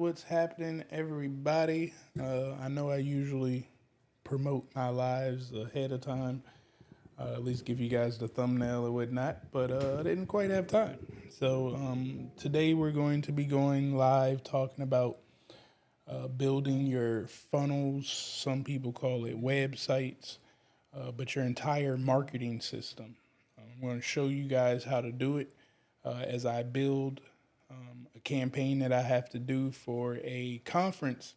What's happening, everybody? I know I usually promote my lives ahead of time, at least give you guys the thumbnail or whatnot, but I didn't quite have time. So today we're going to be going live talking about building your funnels. Some people call it websites, but your entire marketing system. I'm going to show you guys how to do it as I build a campaign that I have to do for a conference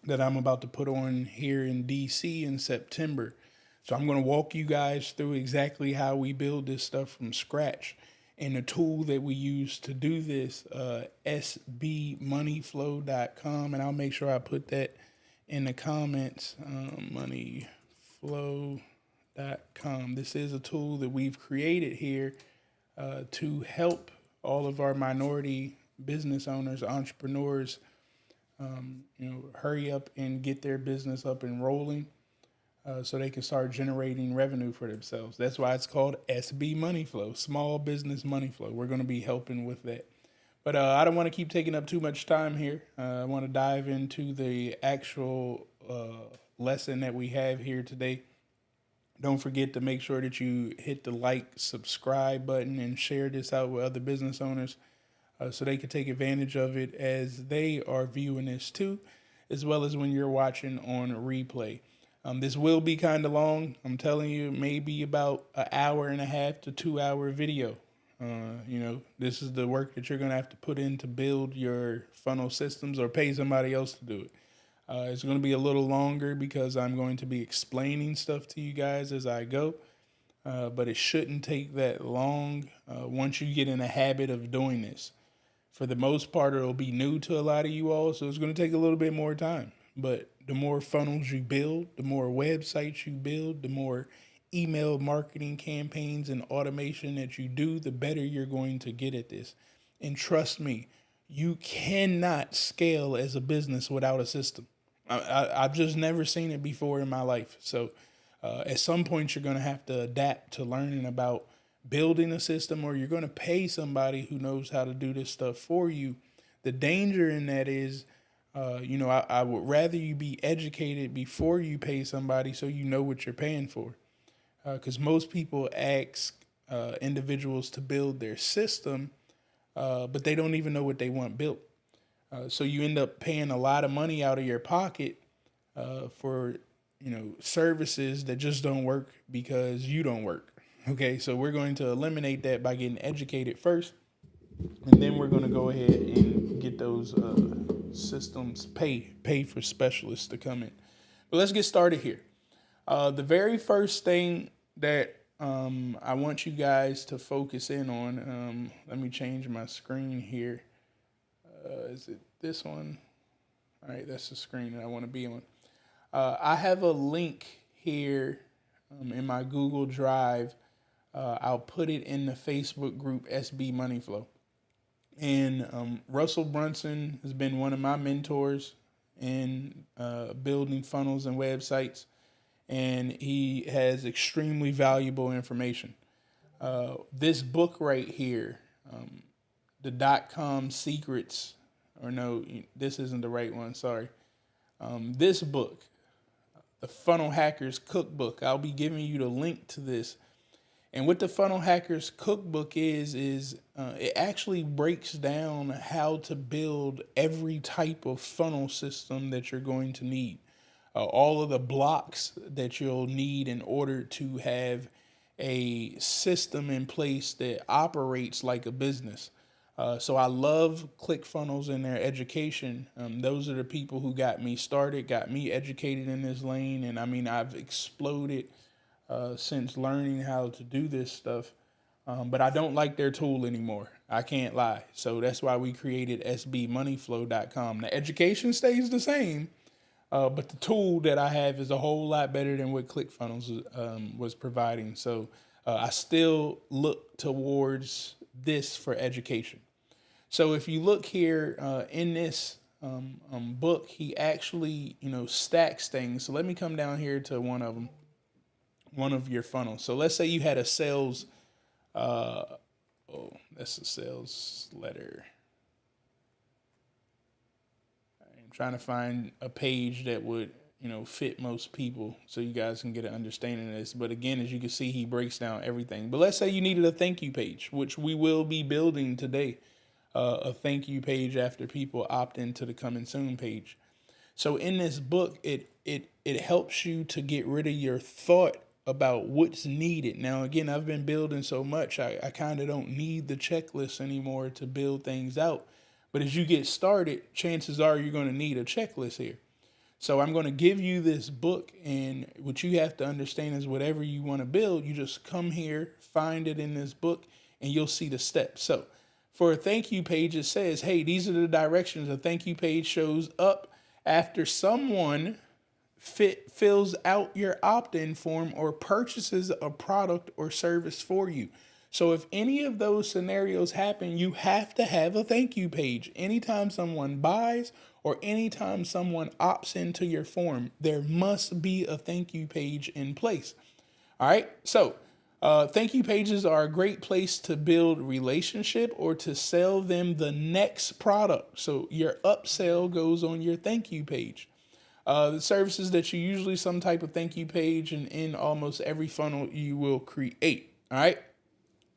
that I'm about to put on here in DC in September. So I'm going to walk you guys through exactly how we build this stuff from scratch. And the tool that we use to do this, sbmoneyflow.com, and I'll make sure I put that in the comments, moneyflow.com. This is a tool that we've created here to help all of our minority business owners, entrepreneurs, hurry up and get their business up and rolling so they can start generating revenue for themselves. That's why it's called SB Money Flow, Small Business Money Flow. We're going to be helping with that. But I don't want to keep taking up too much time here. I want to dive into the actual lesson that we have here today. Don't forget to make sure that you hit the like, subscribe button and share this out with other business owners so they can take advantage of it as they are viewing this too, as well as when you're watching on a replay. This will be kind of long. I'm telling you, maybe about an hour and a half to 2 hour video. This is the work that you're going to have to put in to build your funnel systems or pay somebody else to do it. It's going to be a little longer because I'm going to be explaining stuff to you guys as I go. But it shouldn't take that long once you get in the habit of doing this. For the most part, it'll be new to a lot of you all, so it's going to take a little bit more time. But the more funnels you build, the more websites you build, the more email marketing campaigns and automation that you do, the better you're going to get at this. And trust me, you cannot scale as a business without a system. I've just never seen it before in my life. So at some point, you're going to have to adapt to learning about building a system, or you're going to pay somebody who knows how to do this stuff for you. The danger in that is, I would rather you be educated before you pay somebody so you know what you're paying for. Because most people ask individuals to build their system, but they don't even know what they want built. So you end up paying a lot of money out of your pocket for, services that just don't work because you don't work. Okay, so we're going to eliminate that by getting educated first, and then we're going to go ahead and get those systems pay for specialists to come in. But let's get started here. The very first thing that I want you guys to focus in on, let me change my screen here. Is it this one? All right, that's the screen that I want to be on. I have a link here in my Google Drive. I'll put it in the Facebook group SB Money Flow. And Russell Brunson has been one of my mentors in building funnels and websites, and he has extremely valuable information. This book right here, the .com Secrets, or no, this isn't the right one, sorry. This book, the Funnel Hackers Cookbook, I'll be giving you the link to this. And what the Funnel Hackers Cookbook is it actually breaks down how to build every type of funnel system that you're going to need. All of the blocks that you'll need in order to have a system in place that operates like a business. So I love ClickFunnels and their education. Those are the people who got me started, got me educated in this lane. And I mean, I've exploded since learning how to do this stuff. But I don't like their tool anymore. I can't lie. So that's why we created sbmoneyflow.com. The education stays the same, but the tool that I have is a whole lot better than what ClickFunnels was providing. So I still look towards this for education. So if you look here in this book, he actually, stacks things. So let me come down here to one of them. One of your funnels. So let's say you had a sales, that's a sales letter. I'm trying to find a page that would, fit most people so you guys can get an understanding of this. But again, as you can see, he breaks down everything. But let's say you needed a thank you page, which we will be building today, a thank you page after people opt into the coming soon page. So in this book, it helps you to get rid of your thought about what's needed. Now, again, I've been building so much, I kind of don't need the checklist anymore to build things out. But as you get started, chances are you're going to need a checklist here. So I'm going to give you this book, and what you have to understand is whatever you want to build, you just come here, find it in this book, and you'll see the steps. So for a thank you page, it says, hey, these are the directions a thank you page shows up after someone fills out your opt-in form or purchases a product or service for you. So if any of those scenarios happen, you have to have a thank you page. Anytime someone buys or anytime someone opts into your form, there must be a thank you page in place. All right. So thank you pages are a great place to build relationship or to sell them the next product. So your upsell goes on your thank you page. The services that you usually some type of thank you page and in almost every funnel you will create. All right.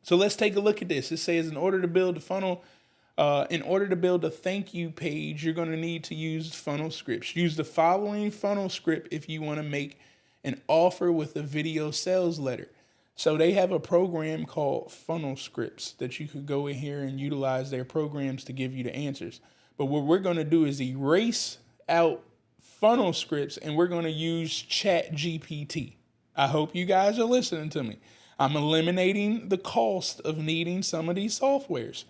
So let's take a look at this. It says in order to build a funnel, in order to build a thank you page, you're going to need to use funnel scripts. Use the following funnel script if you want to make an offer with a video sales letter. So they have a program called Funnel Scripts that you could go in here and utilize their programs to give you the answers. But what we're going to do is erase out funnel scripts and we're going to use Chat GPT. I hope you guys are listening to me. I'm eliminating the cost of needing some of these softwares.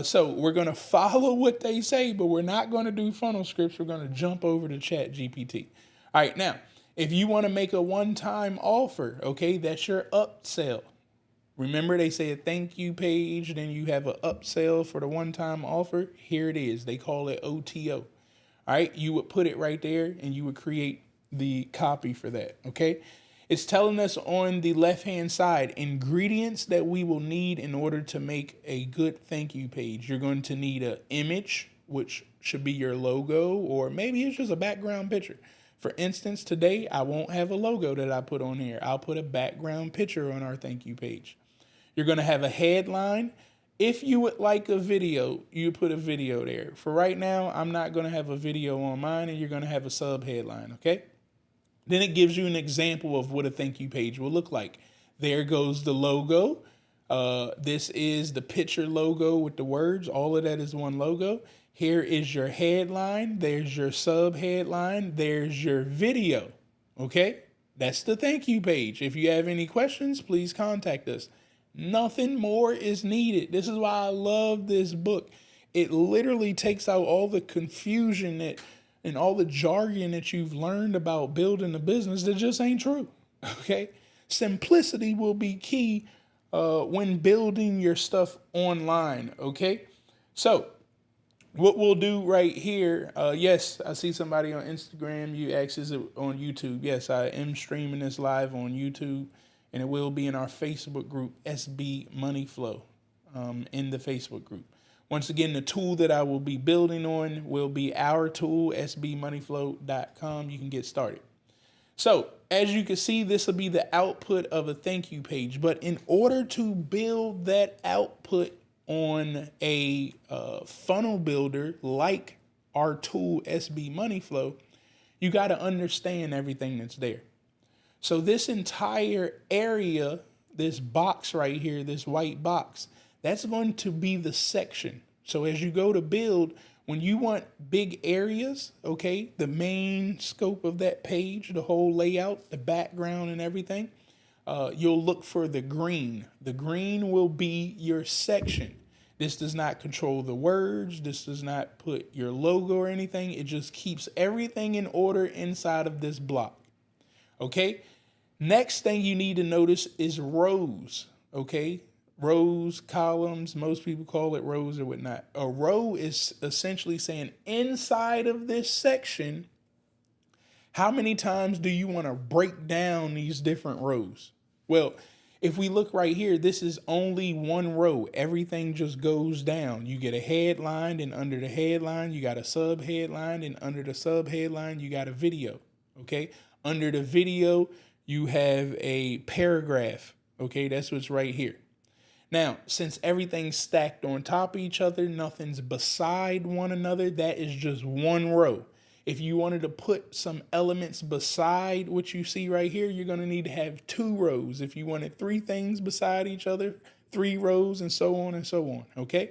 So we're going to follow what they say, but we're not going to do funnel scripts. We're going to jump over to Chat GPT. All right. Now, if you want to make a one-time offer, okay, that's your upsell. Remember, they say a thank you page, then you have an upsell for the one-time offer. Here it is. They call it OTO. All right. You would put it right there and you would create the copy for that. Okay. It's telling us on the left-hand side, ingredients that we will need in order to make a good thank you page. You're going to need an image, which should be your logo, or maybe it's just a background picture. For instance, today, I won't have a logo that I put on here. I'll put a background picture on our thank you page. You're going to have a headline. If you would like a video, you put a video there. For right now, I'm not going to have a video on mine, and you're going to have a sub headline, okay? Then it gives you an example of what a thank you page will look like. There goes the logo. This is the picture logo with the words. All of that is one logo. Here is your headline. There's your sub headline. There's your video. Okay, that's the thank you page. If you have any questions, please contact us. Nothing more is needed. This is why I love this book. It literally takes out all the confusion and all the jargon that you've learned about building a business that just ain't true. Okay. Simplicity will be key when building your stuff online. Okay. So what we'll do right here. Yes, I see somebody on Instagram. You asked, is it on YouTube? Yes, I am streaming this live on YouTube, and it will be in our Facebook group, SB Money Flow, in the Facebook group. Once again, the tool that I will be building on will be our tool, sbmoneyflow.com. You can get started. So as you can see, this will be the output of a thank you page. But in order to build that output on a funnel builder like our tool, SB Money Flow, you got to understand everything that's there. So this entire area, this box right here, this white box, that's going to be the section. So as you go to build, when you want big areas, okay, the main scope of that page, the whole layout, the background and everything, you'll look for the green. The green will be your section. This does not control the words. This does not put your logo or anything. It just keeps everything in order inside of this block. Okay. Next thing you need to notice is rows. Okay. Rows, columns, most people call it rows or whatnot. A row is essentially saying inside of this section, how many times do you want to break down these different rows? Well, If we look right here, this is only one row. Everything just goes down. You get a headline, and under the headline, you got a subheadline, and under the subheadline, you got a video. Okay. Under the video, you have a paragraph. Okay. That's what's right here. Now, since everything's stacked on top of each other, nothing's beside one another, that is just one row. If you wanted to put some elements beside what you see right here, you're going to need to have 2 rows. If you wanted 3 things beside each other, 3 rows, and so on and so on. Okay.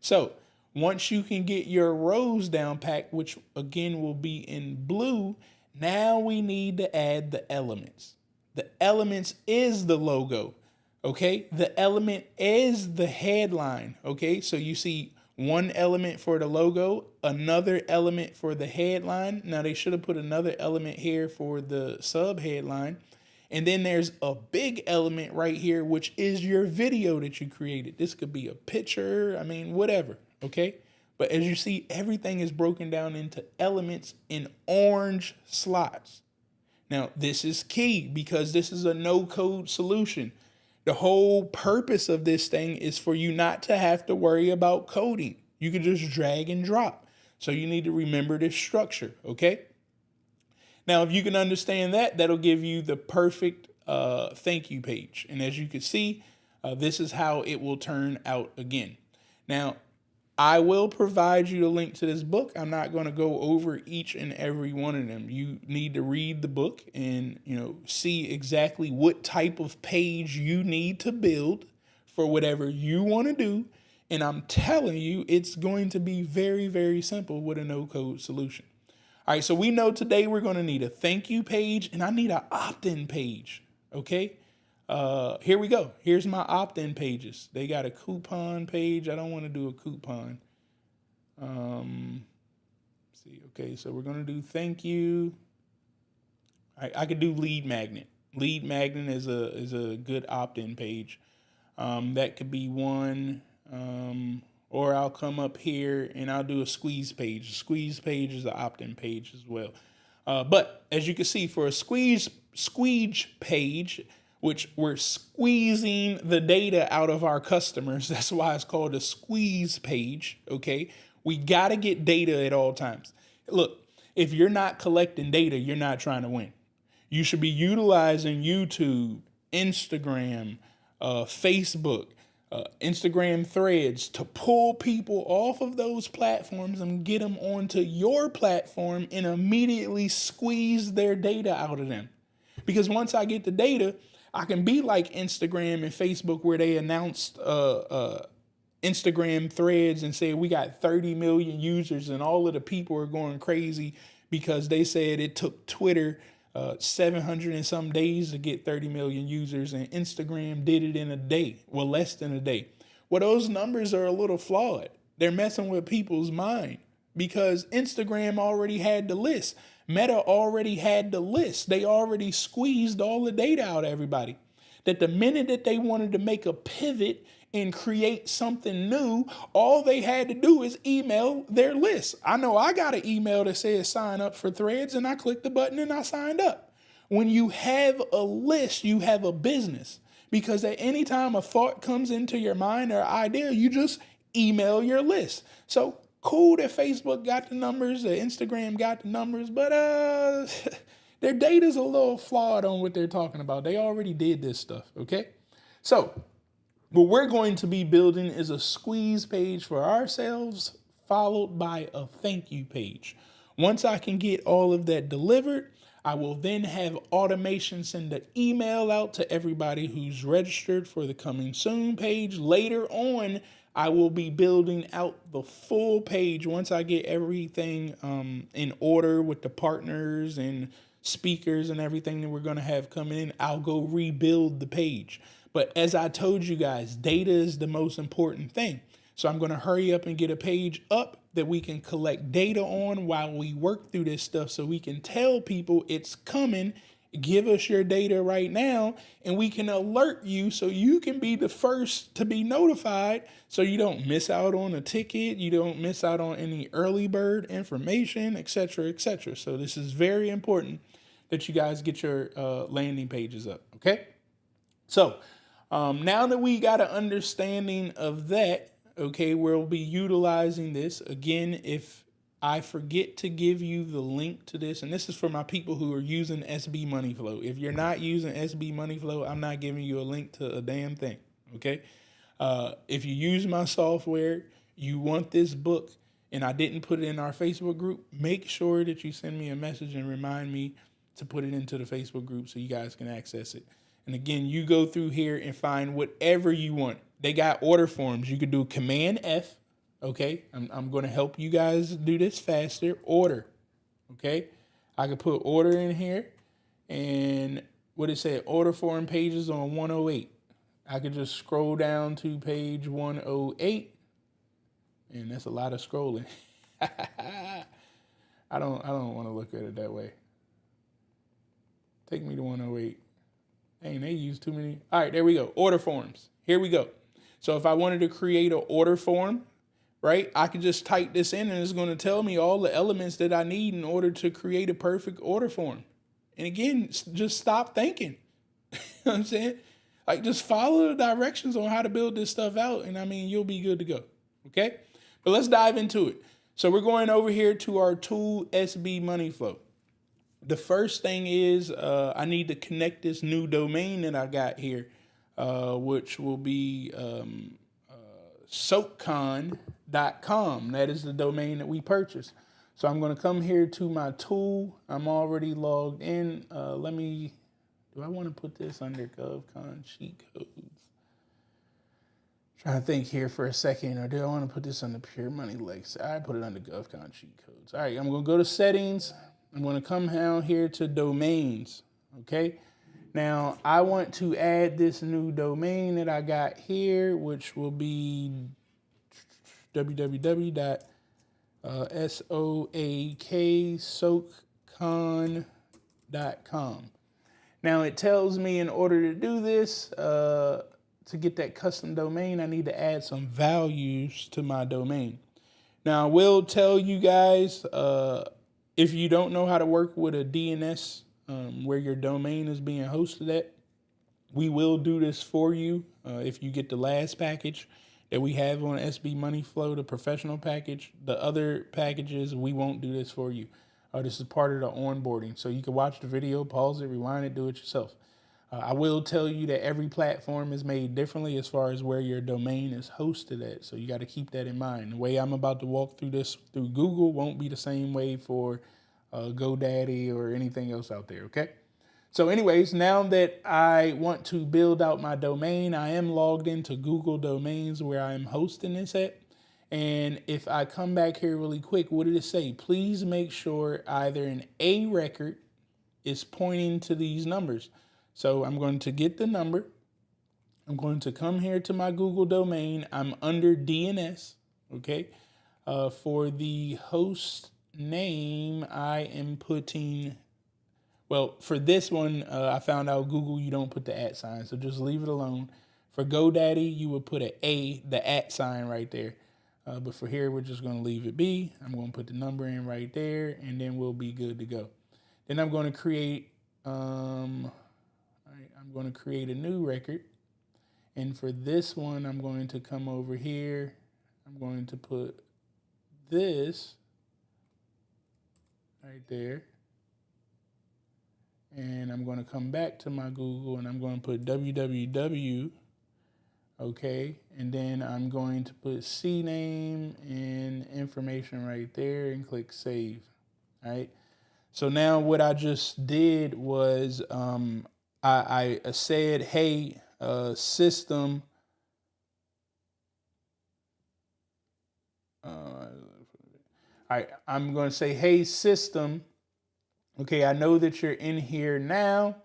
So once you can get your rows down packed, which again will be in blue, now we need to add the elements. The elements is the logo. Okay. The element is the headline. Okay. So you see one element for the logo, another element for the headline. Now they should have put another element here for the sub headline. And then there's a big element right here, which is your video that you created. This could be a picture. I mean, whatever. Okay. But as you see, everything is broken down into elements in orange slots. Now, this is key because this is a no-code solution. The whole purpose of this thing is for you not to have to worry about coding. You can just drag and drop. So you need to remember this structure, okay? Now, if you can understand that, that'll give you the perfect thank you page. And as you can see, this is how it will turn out again. Now, I will provide you a link to this book. I'm not going to go over each and every one of them. You need to read the book and, see exactly what type of page you need to build for whatever you want to do. And I'm telling you, it's going to be very, very simple with a no-code solution. All right, so we know today we're going to need a thank you page, and I need an opt-in page, okay? Here we go. Here's my opt-in pages. They got a coupon page. I don't want to do a coupon. See, okay, so we're going to do thank you. I could do lead magnet. Lead magnet is a good opt-in page. That could be one. Or I'll come up here and I'll do a squeeze page. A squeeze page is an opt-in page as well. But as you can see, for a squeeze page, which we're squeezing the data out of our customers. That's why it's called a squeeze page. Okay. We got to get data at all times. Look, if you're not collecting data, you're not trying to win. You should be utilizing YouTube, Instagram, Facebook, Instagram threads to pull people off of those platforms and get them onto your platform and immediately squeeze their data out of them. Because once I get the data, I can be like Instagram and Facebook where they announced Instagram threads and say we got 30 million users and all of the people are going crazy because they said it took Twitter 700 and some days to get 30 million users and Instagram did it in a day, well, less than a day. Well, those numbers are a little flawed. They're messing with people's mind because Instagram already had the list. Meta already had the list. They already squeezed all the data out of everybody. That the minute that they wanted to make a pivot and create something new, all they had to do is email their list. I know I got an email that says sign up for Threads and I clicked the button and I signed up. When you have a list, you have a business because at any time a thought comes into your mind or idea, you just email your list. So cool that Facebook got the numbers, that Instagram got the numbers, but their data's a little flawed on what they're talking about. They already did this stuff, okay? So what we're going to be building is a squeeze page for ourselves, followed by a thank you page. Once I can get all of that delivered, I will then have automation send an email out to everybody who's registered for the coming soon page. Later on, I will be building out the full page once I get everything in order with the partners and speakers and everything that we're going to have coming in. I'll go rebuild the page. But as I told you guys, data is the most important thing. So I'm going to hurry up and get a page up that we can collect data on while we work through this stuff so we can tell people it's coming. Give us your data right now and we can alert you so you can be the first to be notified so you don't miss out on a ticket. You don't miss out on any early bird information, etc., etc. So this is very important that you guys get your landing pages up. Okay. So Now that we got an understanding of that, okay, we'll be utilizing this. Again, if I forget to give you the link to this, and this is for my people who are using SB Money Flow. If you're not using SB Money Flow, I'm not giving you a link to a damn thing, okay? If you use my software, you want this book, and I didn't put it in our Facebook group, make sure that you send me a message and remind me to put it into the Facebook group so you guys can access it. And again, you go through here and find whatever you want. They got order forms. You could do Command F. Okay, I'm going to help you guys do this faster. Order. Okay, I could put order in here, and what it said, order form pages on 108. I could just scroll down to page 108, and that's a lot of scrolling. I don't want to look at it that way. Take me to 108. Dang, they use too many. All right, there we go. Order forms. Here we go. So if I wanted to create an order form, right, I could just type this in and it's going to tell me all the elements that I need in order to create a perfect order form. And again, just stop thinking. You know what I'm saying? Like, just follow the directions on how to build this stuff out, and I mean, you'll be good to go. Okay? But let's dive into it. So we're going over here to our tool SB Money Flow. The first thing is I need to connect this new domain that I got here, which will be SoakCon.com. That is the domain that we purchased. So I'm going to come here to my tool. I'm already logged in. Do I want to put this under GovCon cheat codes? Trying to think here for a second, or do I want to put this under Pure Money Legs? I put it under GovCon cheat codes. All right, I'm going to go to settings. I'm going to come down here to domains. Okay. Now I want to add this new domain that I got here, which will be www.SoakCon.com. Now it tells me in order to do this, to get that custom domain, I need to add some values to my domain. Now I will tell you guys, if you don't know how to work with a DNS, where your domain is being hosted at, we will do this for you. If you get the last package that we have on SB Money Flow, the professional package, the other packages, we won't do this for you. This is part of the onboarding. So you can watch the video, pause it, rewind it, do it yourself. I will tell you that every platform is made differently as far as where your domain is hosted at. So you got to keep that in mind. The way I'm about to walk through this through Google won't be the same way for GoDaddy or anything else out there, okay? So anyways, now that I want to build out my domain, I am logged into Google Domains where I'm hosting this at. And if I come back here really quick, what did it say? Please make sure either an A record is pointing to these numbers. So I'm going to get the number. I'm going to come here to my Google domain. I'm under DNS, okay? For the host name, I am putting, well, for this one, I found out Google, you don't put the @ sign, so just leave it alone. For GoDaddy, you would put the @ sign right there. But for here, we're just going to leave it be. I'm going to put the number in right there, and then we'll be good to go. Then I'm going to create, I'm going to create a new record. And for this one, I'm going to come over here. I'm going to put this right there. And I'm going to come back to my Google, and I'm going to put www. Okay, and then I'm going to put CNAME and information right there and click save. All right. So now what I just did was I said, hey, system. All right, I'm going to say, hey, system. Okay, I know that you're in here now.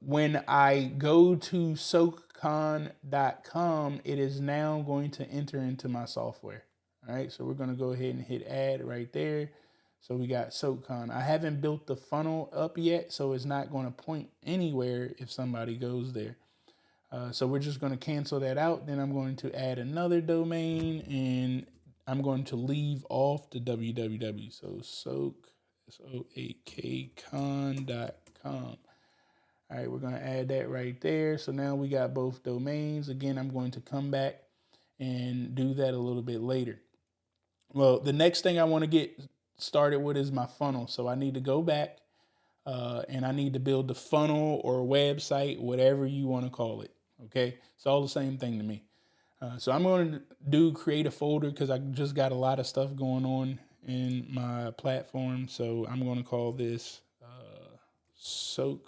When I go to SoakCon.com, it is now going to enter into my software. All right, so we're going to go ahead and hit add right there. So we got SoakCon. I haven't built the funnel up yet, so it's not going to point anywhere if somebody goes there. So we're just going to cancel that out. Then I'm going to add another domain, and I'm going to leave off the www. So SoakCon.com. All right, we're going to add that right there. So now we got both domains. Again, I'm going to come back and do that a little bit later. Well, the next thing I want to get started with is my funnel. So I need to go back and I need to build the funnel or website, whatever you want to call it. Okay, it's all the same thing to me. So I'm going to create a folder because I just got a lot of stuff going on in my platform. So I'm going to call this SoakCon.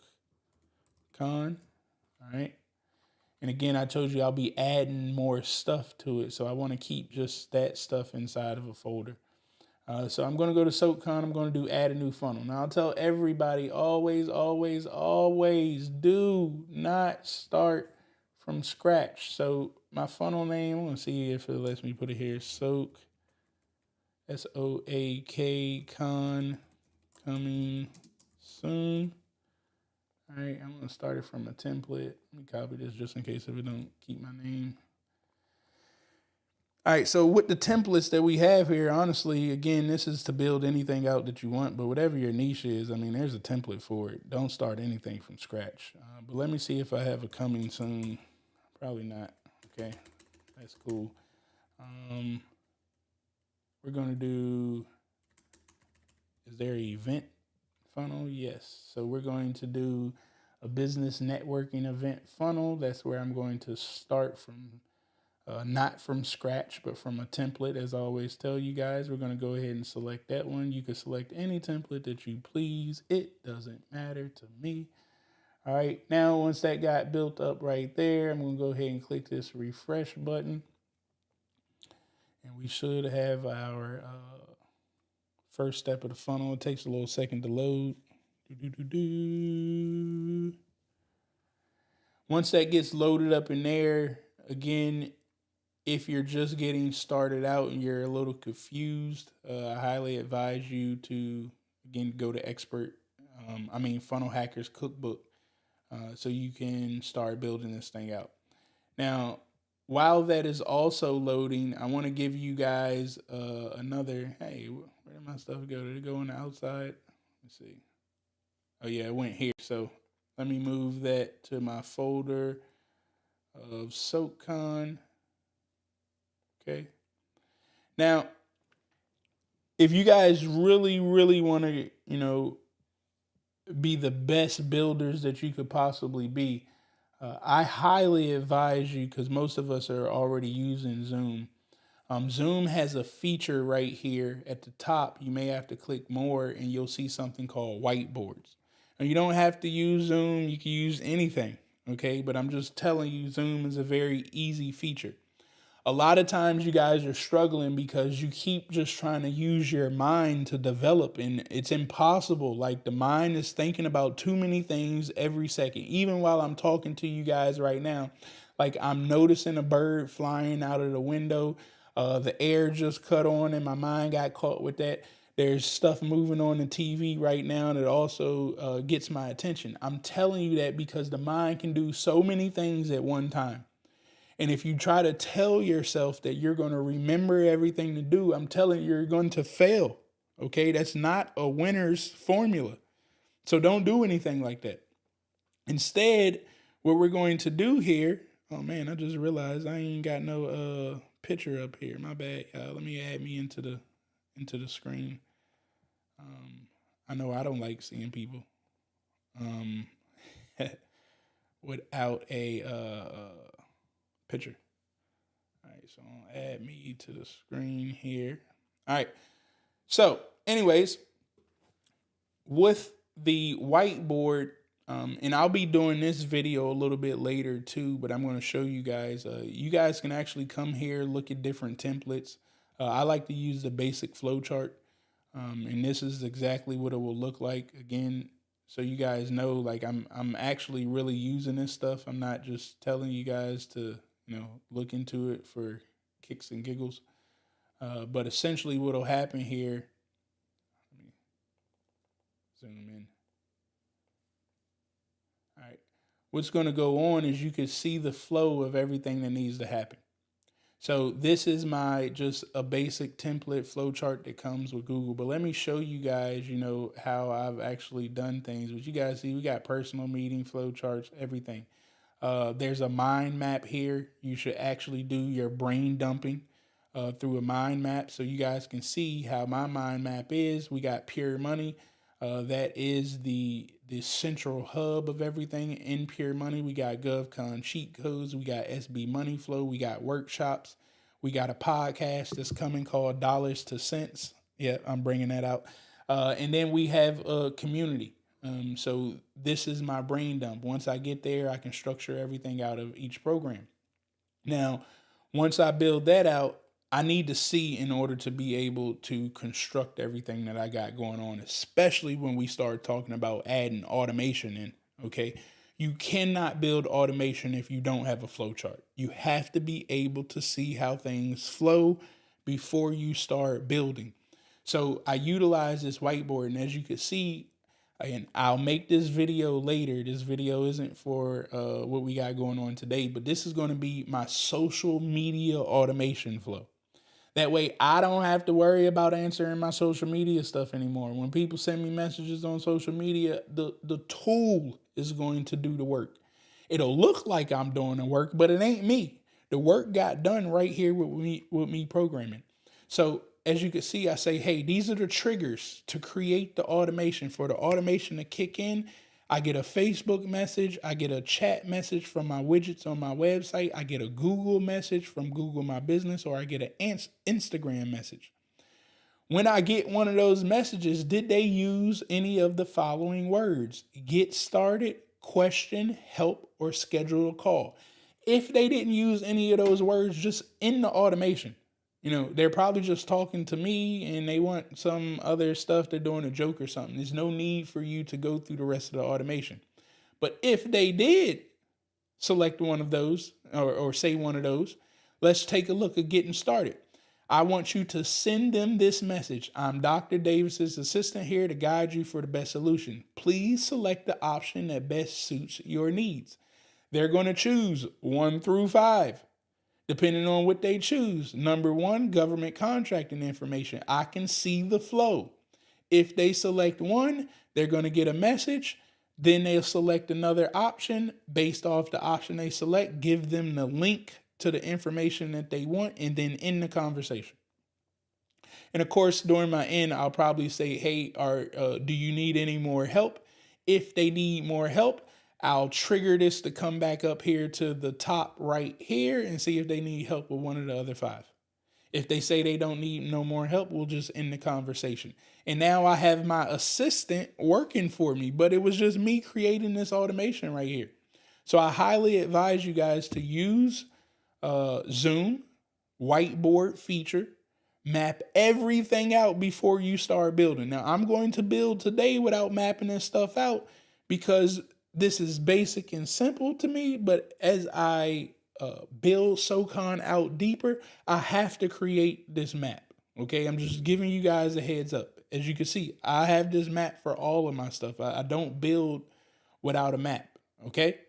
All right. And again, I told you I'll be adding more stuff to it. So I want to keep just that stuff inside of a folder. So I'm going to go to SoakCon. I'm going to do add a new funnel. Now I'll tell everybody always, always, always do not start from scratch. So my funnel name, I'm going to see if it lets me put it here. Soak, SOAK con, coming soon. All right, I'm going to start it from a template. Let me copy this just in case if it don't keep my name. All right, so with the templates that we have here, honestly, again, this is to build anything out that you want, but whatever your niche is, I mean, there's a template for it. Don't start anything from scratch. But let me see if I have a coming soon. Probably not. Okay, that's cool. We're going to do, is there an event funnel? Yes. So we're going to do a business networking event funnel. That's where I'm going to start from, not from scratch, but from a template. As I always tell you guys, we're going to go ahead and select that one. You can select any template that you please. It doesn't matter to me. All right. Now, once that got built up right there, I'm going to go ahead and click this refresh button. And we should have our first step of the funnel. It takes a little second to load. Once that gets loaded up in there, again, if you're just getting started out and you're a little confused, I highly advise you to, again, go to Funnel Hackers Cookbook, so you can start building this thing out. Now, while that is also loading, I want to give you guys another, hey, where did my stuff go? Did it go on the outside? Let's see. Oh, yeah, it went here. So let me move that to my folder of SoakCon. Okay. Now, if you guys really, really want to, be the best builders that you could possibly be, I highly advise you, because most of us are already using Zoom. Zoom has a feature right here at the top. You may have to click more and you'll see something called whiteboards. And you don't have to use Zoom. You can use anything. Okay. But I'm just telling you, Zoom is a very easy feature. A lot of times you guys are struggling because you keep just trying to use your mind to develop, and it's impossible. Like, the mind is thinking about too many things every second. Even while I'm talking to you guys right now, like, I'm noticing a bird flying out of the window. The air just cut on and my mind got caught with that. There's stuff moving on the TV right now that also gets my attention. I'm telling you that because the mind can do so many things at one time. And if you try to tell yourself that you're going to remember everything to do, I'm telling you, you're going to fail. Okay, that's not a winner's formula. So don't do anything like that. Instead, what we're going to do here, oh man, I just realized I ain't got no picture up here. My bad. Let me add me into the screen. I know I don't like seeing people without a picture. All right, so I'll add me to the screen here. All right. So, anyways, with the whiteboard, and I'll be doing this video a little bit later too, but I'm going to show you guys. You guys can actually come here, look at different templates. I like to use the basic flow chart, and this is exactly what it will look like. Again, so you guys know, like, I'm actually really using this stuff. I'm not just telling you guys to look into it for kicks and giggles. But essentially what'll happen here, let me zoom in. All right. What's going to go on is you can see the flow of everything that needs to happen. So this is my just a basic template flowchart that comes with Google. But let me show you guys, how I've actually done things. But you guys see, we got personal meeting flowcharts, everything. There's a mind map here. You should actually do your brain dumping through a mind map so you guys can see how my mind map is. We got Pure Money. That is the central hub of everything in Pure Money. We got GovCon cheat codes. We got SB Money Flow. We got workshops. We got a podcast that's coming called Dollars to Cents. Yeah, I'm bringing that out. And then we have a community. So this is my brain dump. Once I get there, I can structure everything out of each program. Now, once I build that out, I need to see in order to be able to construct everything that I got going on, especially when we start talking about adding automation in. Okay. You cannot build automation if you don't have a flow chart. You have to be able to see how things flow before you start building. So I utilize this whiteboard, and as you can see, and I'll make this video later. This video isn't for what we got going on today, but this is going to be my social media automation flow. That way I don't have to worry about answering my social media stuff anymore. When people send me messages on social media, the tool is going to do the work. It'll look like I'm doing the work, but it ain't me. The work got done right here with me programming. So as you can see, I say, hey, these are the triggers to create the automation. For the automation to kick in, I get a Facebook message, I get a chat message from my widgets on my website, I get a Google message from Google My Business, or I get an Instagram message. When I get one of those messages, did they use any of the following words? Get started, question, help, or schedule a call. If they didn't use any of those words, just in the automation. They're probably just talking to me and they want some other stuff. They're doing a joke or something. There's no need for you to go through the rest of the automation. But if they did select one of those or say one of those, let's take a look at getting started. I want you to send them this message. I'm Dr. Davis's assistant here to guide you for the best solution. Please select the option that best suits your needs. They're going to choose 1 through 5. Depending on what they choose. Number 1, government contracting information. I can see the flow. If they select 1, they're going to get a message. Then they'll select another option. Based off the option they select, give them the link to the information that they want, and then end the conversation. And of course, during my end, I'll probably say, hey, do you need any more help? If they need more help, I'll trigger this to come back up here to the top right here and see if they need help with one of the other 5. If they say they don't need no more help, we'll just end the conversation. And now I have my assistant working for me, but it was just me creating this automation right here. So I highly advise you guys to use Zoom, Whiteboard feature, map everything out before you start building. Now I'm going to build today without mapping this stuff out because this is basic and simple to me, but as I build SoCon out deeper, I have to create this map. Okay, I'm just giving you guys a heads up. As you can see, I have this map for all of my stuff. I don't build without a map. Okay,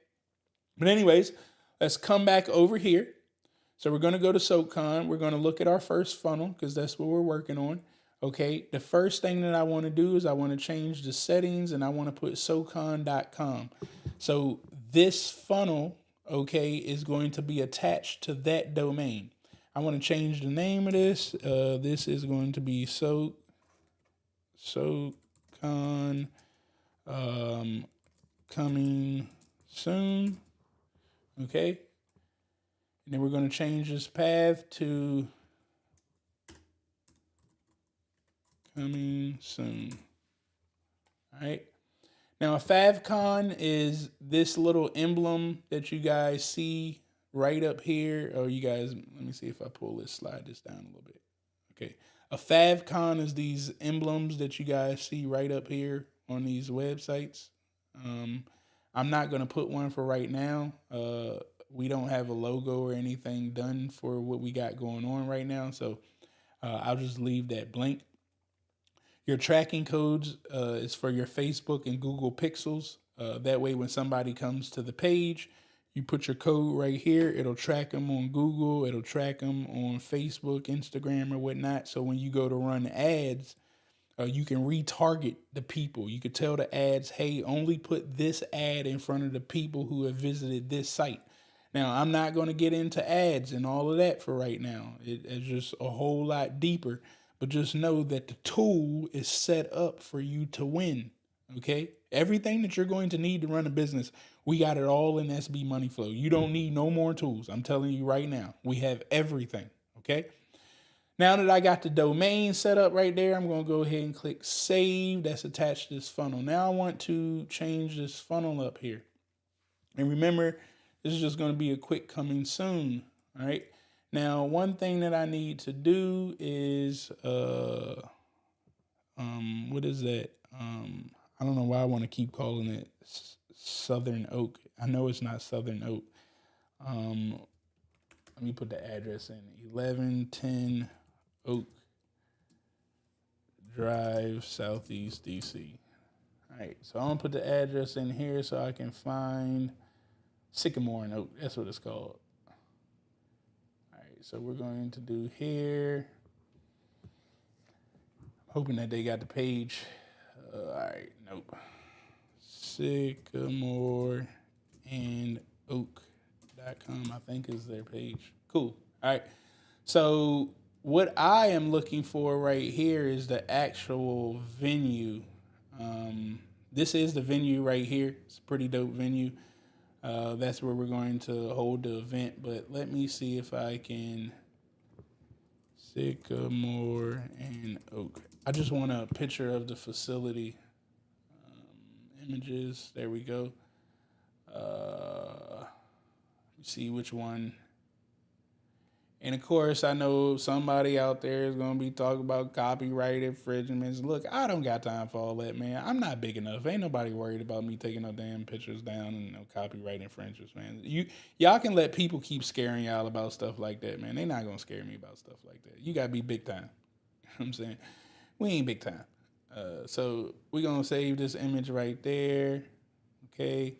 but anyways, let's come back over here. So we're going to go to SoCon. We're going to look at our first funnel because that's what we're working on. Okay, the first thing that I want to do is I want to change the settings and I want to put SoCon.com. So this funnel, okay, is going to be attached to that domain. I want to change the name of this. This is going to be SoCon coming soon. Okay. And then we're going to change this path to coming soon. All right. Now, a favcon is this little emblem that you guys see right up here. Oh, you guys, let me see if I slide this down a little bit. Okay. A favcon is these emblems that you guys see right up here on these websites. I'm not going to put one for right now. We don't have a logo or anything done for what we got going on right now. So I'll just leave that blank. Your tracking codes is for your Facebook and Google pixels. That way, when somebody comes to the page, You put your code right here. It'll track them on Google. It'll track them on Facebook, Instagram, or whatnot. So when you go to run ads, you can retarget the people. You could tell the ads, hey, only put this ad in front of the people who have visited this site. Now, I'm not going to get into ads and all of that for right now. It's just a whole lot deeper. But just know that the tool is set up for you to win. Okay? Everything that you're going to need to run a business, we got it all in SB Money Flow. You don't need no more tools. I'm telling you right now. We have everything. Okay? Now that I got the domain set up right there, I'm going to go ahead and click save. That's attached to this funnel. Now I want to change this funnel up here. And remember, this is just going to be a quick coming soon. All right. Now, one thing that I need to do is, what is that? I don't know why I want to keep calling it Southern Oak. I know it's not Southern Oak. Let me put the address in. 1110 Oak Drive, Southeast DC. All right, so I'm gonna put the address in here so I can find Sycamore and Oak. That's what it's called. All right, so we're going to do here. Hoping that they got the page. All right, nope. Sycamore and Oak.com, I think is their page. Cool. All right. So what I am looking for right here is the actual venue. This is the venue right here. It's a pretty dope venue. That's where we're going to hold the event. But let me see if I can. Sycamore and Oak. I just want a picture of the facility. Images. There we go. See which one. And of course, I know somebody out there is going to be talking about copyright infringements. Look, I don't got time for all that, man. I'm not big enough. Ain't nobody worried about me taking no damn pictures down and no copyright infringements, man. Y'all can let people keep scaring y'all about stuff like that, man. They not going to scare me about stuff like that. You got to be big time. You know what I'm saying? We ain't big time. So we're going to save this image right there. Okay.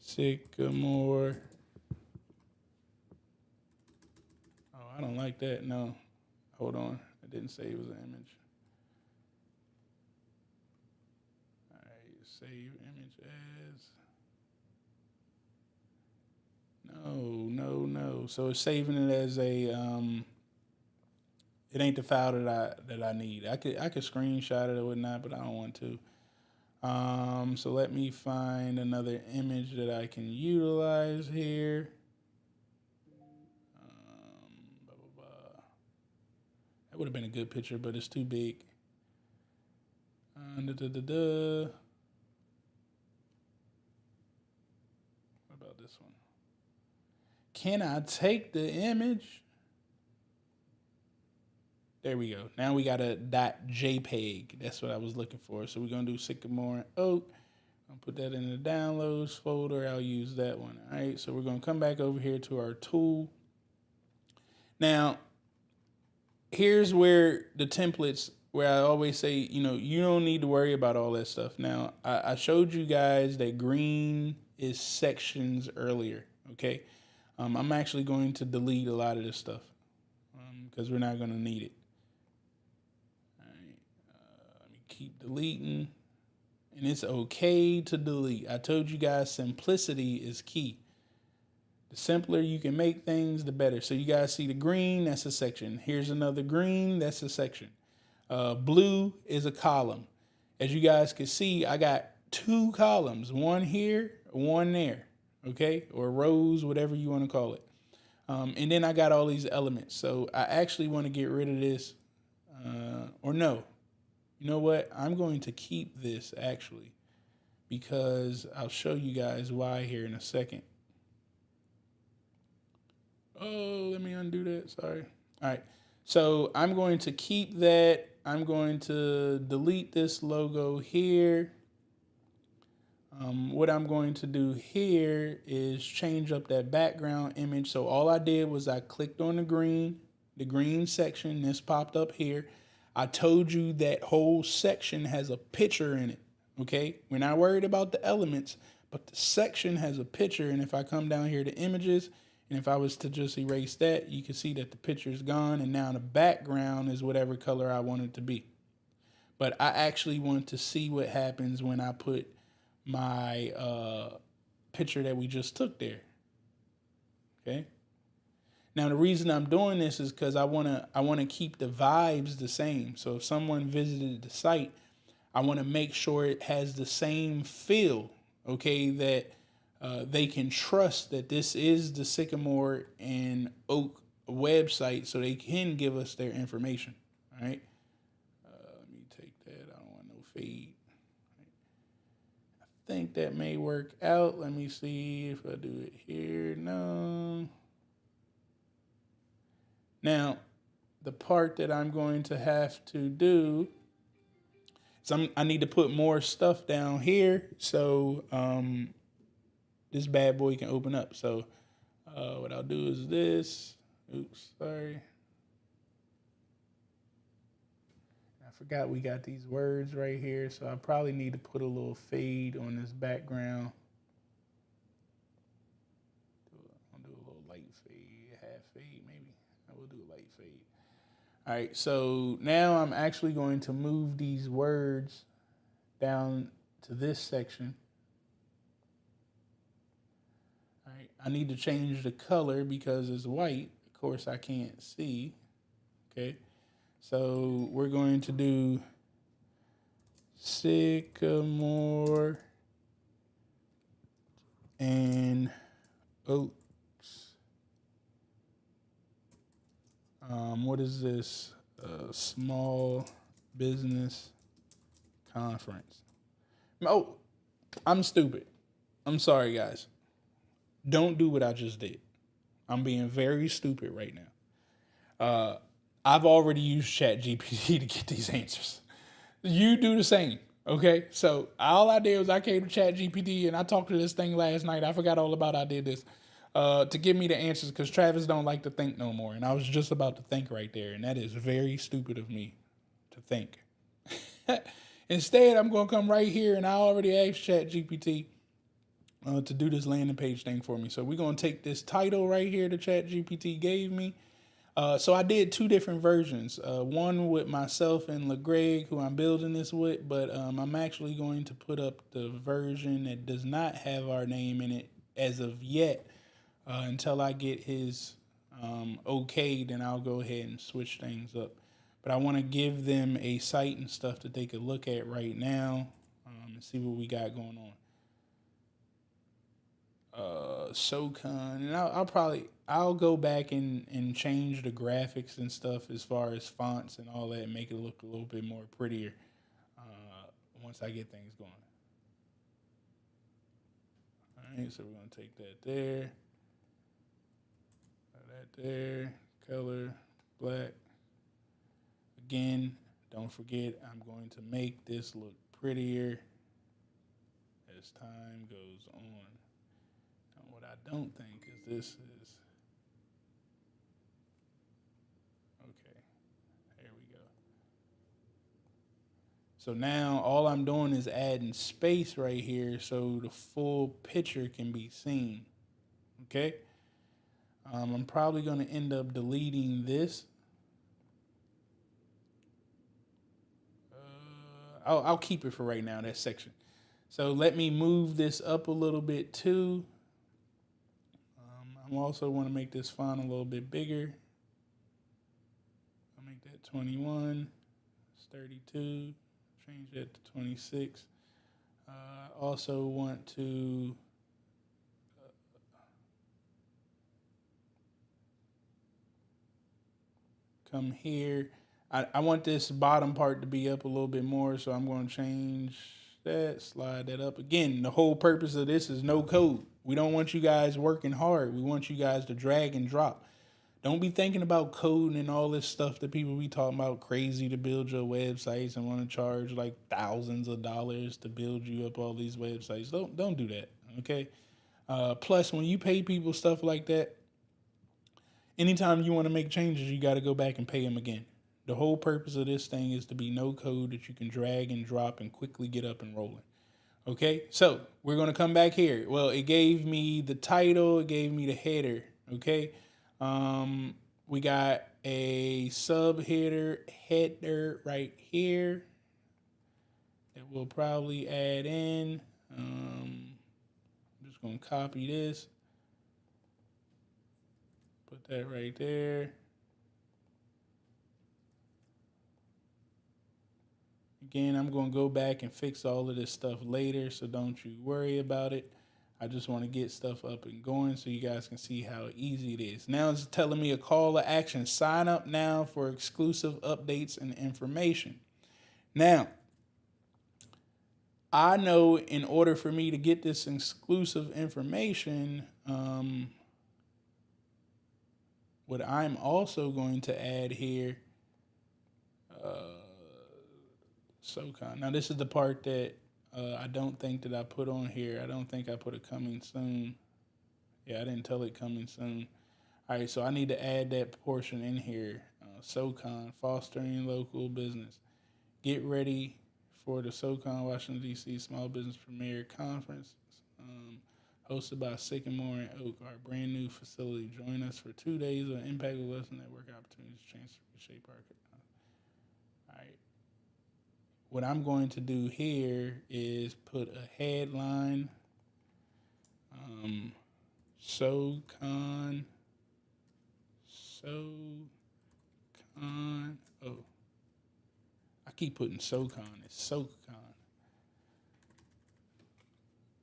Sycamore. I don't like that. No. Hold on. It didn't say it was an image. All right. Save image as. No. So it's saving it as a. It ain't the file that I need. I could screenshot it or whatnot, but I don't want to. So let me find another image that I can utilize here. That would have been a good picture, but it's too big. What about this one? Can I take the image? There we go. Now we got a .jpeg. That's what I was looking for. So we're going to do Sycamore and Oak. I'll put that in the downloads folder. I'll use that one. All right. So we're going to come back over here to our tool. Now, here's where the templates, where I always say, you don't need to worry about all that stuff. Now, I showed you guys that green is sections earlier. Okay. I'm actually going to delete a lot of this stuff because we're not going to need it. Keep deleting, and it's okay to delete. I told you guys simplicity is key. The simpler you can make things, the better. So you guys see the green, that's a section. Here's another green, that's a section. Blue is a column. As you guys can see, I got 2 columns, one here, one there, okay? Or rows, whatever you want to call it. And then I got all these elements. So I actually want to get rid of this, or no. You know what? I'm going to keep this actually because I'll show you guys why here in a second. Oh, let me undo that. Sorry. All right. So I'm going to keep that. I'm going to delete this logo here. What I'm going to do here is change up that background image. So all I did was I clicked on the green section. This popped up here. I told you that whole section has a picture in it, okay? We're not worried about the elements, but the section has a picture. And if I come down here to images, and if I was to just erase that, you can see that the picture's gone. And now the background is whatever color I want it to be. But I actually want to see what happens when I put my picture that we just took there. Okay. Now the reason I'm doing this is because I wanna keep the vibes the same. So if someone visited the site, I want to make sure it has the same feel. Okay, that they can trust that this is the Sycamore and Oak website, so they can give us their information. All right. Let me take that. I don't want no fade. I think that may work out. Let me see if I do it here. No. Now, the part that I'm going to have to do is I need to put more stuff down here so this bad boy can open up. So what I'll do is this. Oops, sorry. I forgot we got these words right here, so I probably need to put a little fade on this background. I'll do a little light fade, half fade maybe. I will do a light fade. All right, so now I'm actually going to move these words down to this section. All right, I need to change the color because it's white. Of course, I can't see. Okay, so we're going to do Sycamore and Oaks. What is this? Small business conference. Oh, I'm stupid. I'm sorry, guys. Don't do what I just did. I'm being very stupid right now. I've already used ChatGPT to get these answers. You do the same, okay? So all I did was I came to ChatGPT and I talked to this thing last night. I forgot all about I did this to give me the answers because Travis don't like to think no more. And I was just about to think right there. And that is very stupid of me to think. Instead, I'm going to come right here and I already asked ChatGPT to do this landing page thing for me. So we're going to take this title right here that ChatGPT gave me. So I did two different versions, one with myself and LeGreg, who I'm building this with, but I'm actually going to put up the version that does not have our name in it as of yet until I get his okay, then I'll go ahead and switch things up. But I want to give them a site and stuff that they could look at right now and see what we got going on. SoCon, and I'll go back and change the graphics and stuff as far as fonts and all that and make it look a little bit more prettier once I get things going. All right, so we're going to take that there, that there, color, black. Again, don't forget, I'm going to make this look prettier as time goes on. What I don't think is this is, okay, there we go. So now all I'm doing is adding space right here so the full picture can be seen, okay? I'm probably going to end up deleting this. I'll keep it for right now, that section. So let me move this up a little bit too. I also want to make this font a little bit bigger. I'll make that 21. It's 32. Change that to 26. I also want to come here. I want this bottom part to be up a little bit more, so I'm going to change that, slide that up. Again, the whole purpose of this is no code. We don't want you guys working hard. We want you guys to drag and drop. Don't be thinking about coding and all this stuff that people be talking about crazy to build your websites and want to charge like thousands of dollars to build you up all these websites. Don't do that, okay? Plus, when you pay people stuff like that, anytime you want to make changes, you got to go back and pay them again. The whole purpose of this thing is to be no code that you can drag and drop and quickly get up and rolling. Okay, so we're going to come back here. Well, it gave me the title, it gave me the header. Okay, we got a header right here that we'll probably add in. I'm just going to copy this, put that right there. Again, I'm going to go back and fix all of this stuff later, so don't you worry about it. I just want to get stuff up and going so you guys can see how easy it is. Now it's telling me a call to action. Sign up now for exclusive updates and information. Now, I know in order for me to get this exclusive information, what I'm also going to add here, SoCon. Now this is the part that I don't think that I put on here. I don't think I put a coming soon. Yeah, I didn't tell it coming soon. All right, so I need to add that portion in here. SoCon, fostering local business. Get ready for the SoCon Washington, D.C. Small Business Premier Conference, hosted by Sycamore and Oak, our brand new facility. Join us for 2 days of impactful lesson network opportunities to change shape our. All right. What I'm going to do here is put a headline. SoCon. Oh, I keep putting SoCon. It's SoakCon.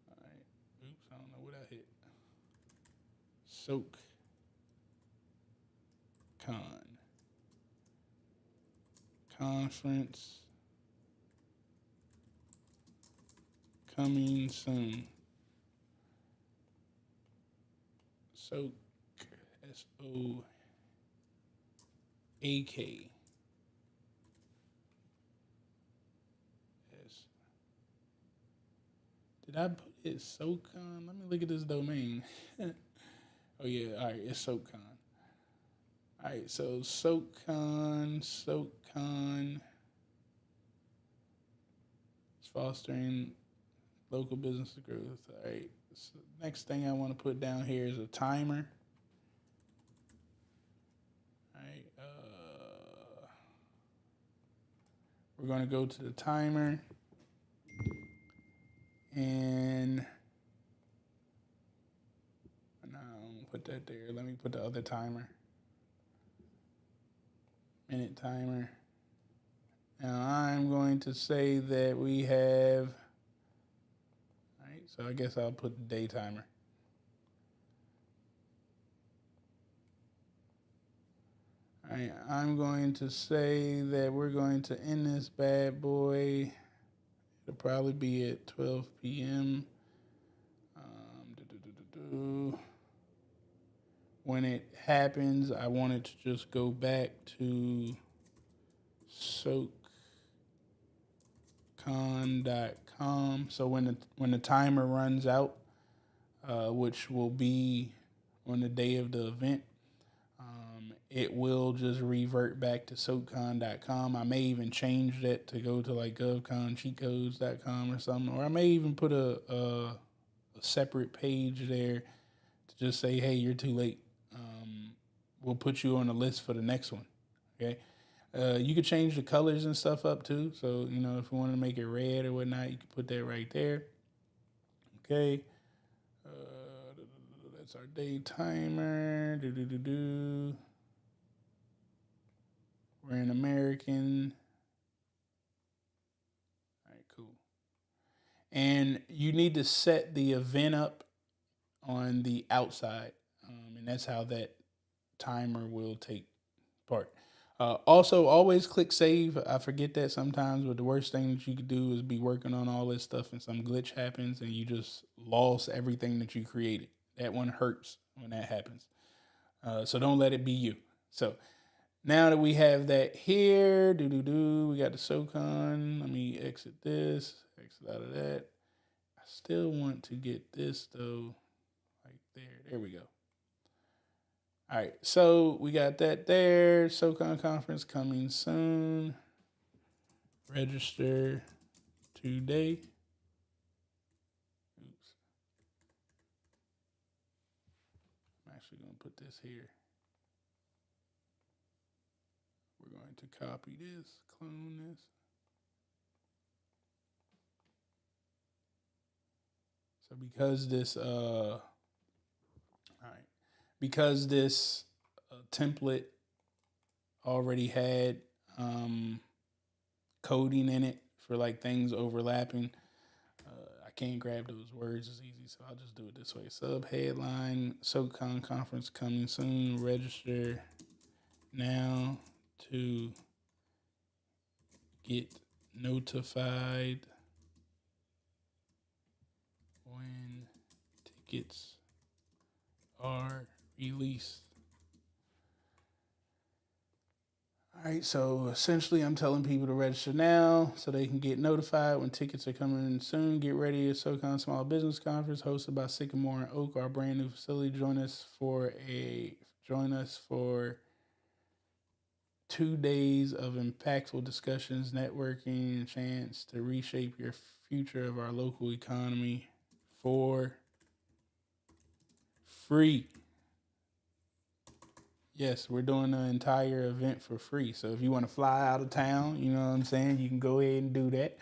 All right. Oops, I don't know what I hit. SoakCon. Conference. Coming soon. Soak. SoAK. Did I put it SoCon? Let me look at this domain. Oh yeah, all right, it's SoCon. All right, so SoCon. It's fostering local business growth. All right, so next thing I want to put down here is a timer. All right, we're going to go to the timer. And no, I'm gonna put that there. Let me put the other timer. Minute timer. Now I'm going to say that we have. All right, so I guess I'll put the day timer. All right, I'm going to say that we're going to end this bad boy. It'll probably be at 12 p.m. When it happens, I want it to just go back to SoakCon.com. So when the timer runs out, which will be on the day of the event, it will just revert back to SoakCon.com. I may even change that to go to like GovConCheatCodes.com or something, or I may even put a separate page there to just say, hey, you're too late. We'll put you on the list for the next one. Okay. You could change the colors and stuff up too. So, you know, if you want to make it red or whatnot, you can put that right there. Okay. That's our day timer. We're in American. All right, cool. And you need to set the event up on the outside. And that's how that timer will take part. Also, always click save. I forget that sometimes, but the worst thing that you could do is be working on all this stuff and some glitch happens and you just lost everything that you created. That one hurts when that happens. So don't let it be you. So now that we have that here, we got the SoCon. Let me exit this, exit out of that. I still want to get this though, like there. There we go. All right, so we got that there. SoCon conference coming soon. Register today. put this here. We're going to copy this, clone this. So because this template already had coding in it for like things overlapping, I can't grab those words as easy, so I'll just do it this way. Subheadline, SoCon conference coming soon. Register now to get notified when tickets are released. All right, so essentially I'm telling people to register now so they can get notified when tickets are coming in soon. Get ready at SoCon Small Business Conference hosted by Sycamore and Oak, our brand new facility. Join us for 2 days of impactful discussions, networking, and a chance to reshape your future of our local economy for free. Yes, we're doing the entire event for free. So if you want to fly out of town, you know what I'm saying, you can go ahead and do that.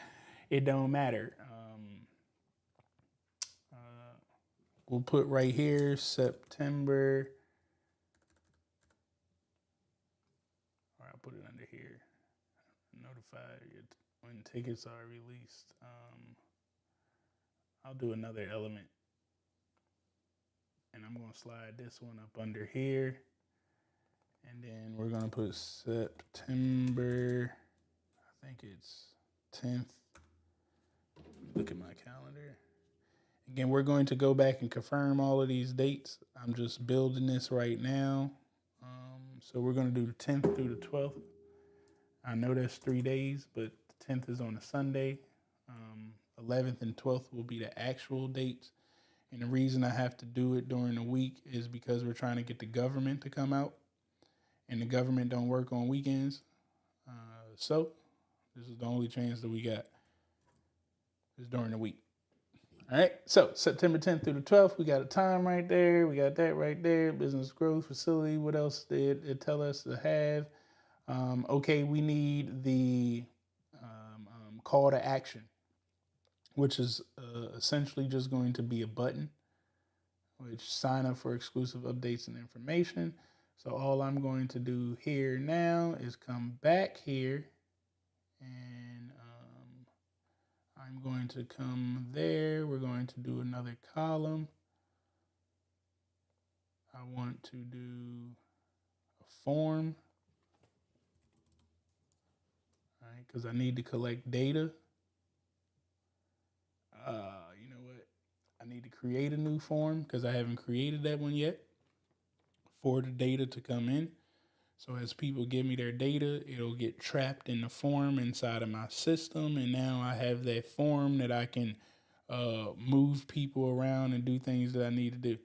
It don't matter. We'll put right here September. Or I'll put it under here. Notify when tickets are released. I'll do another element. And I'm going to slide this one up under here. And then we're going to put September, I think it's 10th. Look at my calendar. Again, we're going to go back and confirm all of these dates. I'm just building this right now. So we're going to do the 10th through the 12th. I know that's 3 days, but the 10th is on a Sunday. 11th and 12th will be the actual dates. And the reason I have to do it during the week is because we're trying to get the government to come out. And the government don't work on weekends. So this is the only chance that we got is during the week. All right, so September 10th through the 12th, we got a time right there. We got that right there. Business growth facility. What else did it tell us to have? Okay, we need the call to action, which is essentially just going to be a button, which sign up for exclusive updates and information. So all I'm going to do here now is come back here and I'm going to come there. We're going to do another column. I want to do a form, all right, because I need to collect data. You know what? I need to create a new form because I haven't created that one yet for the data to come in. So as people give me their data, it'll get trapped in the form inside of my system. And now I have that form that I can move people around and do things that I need to do.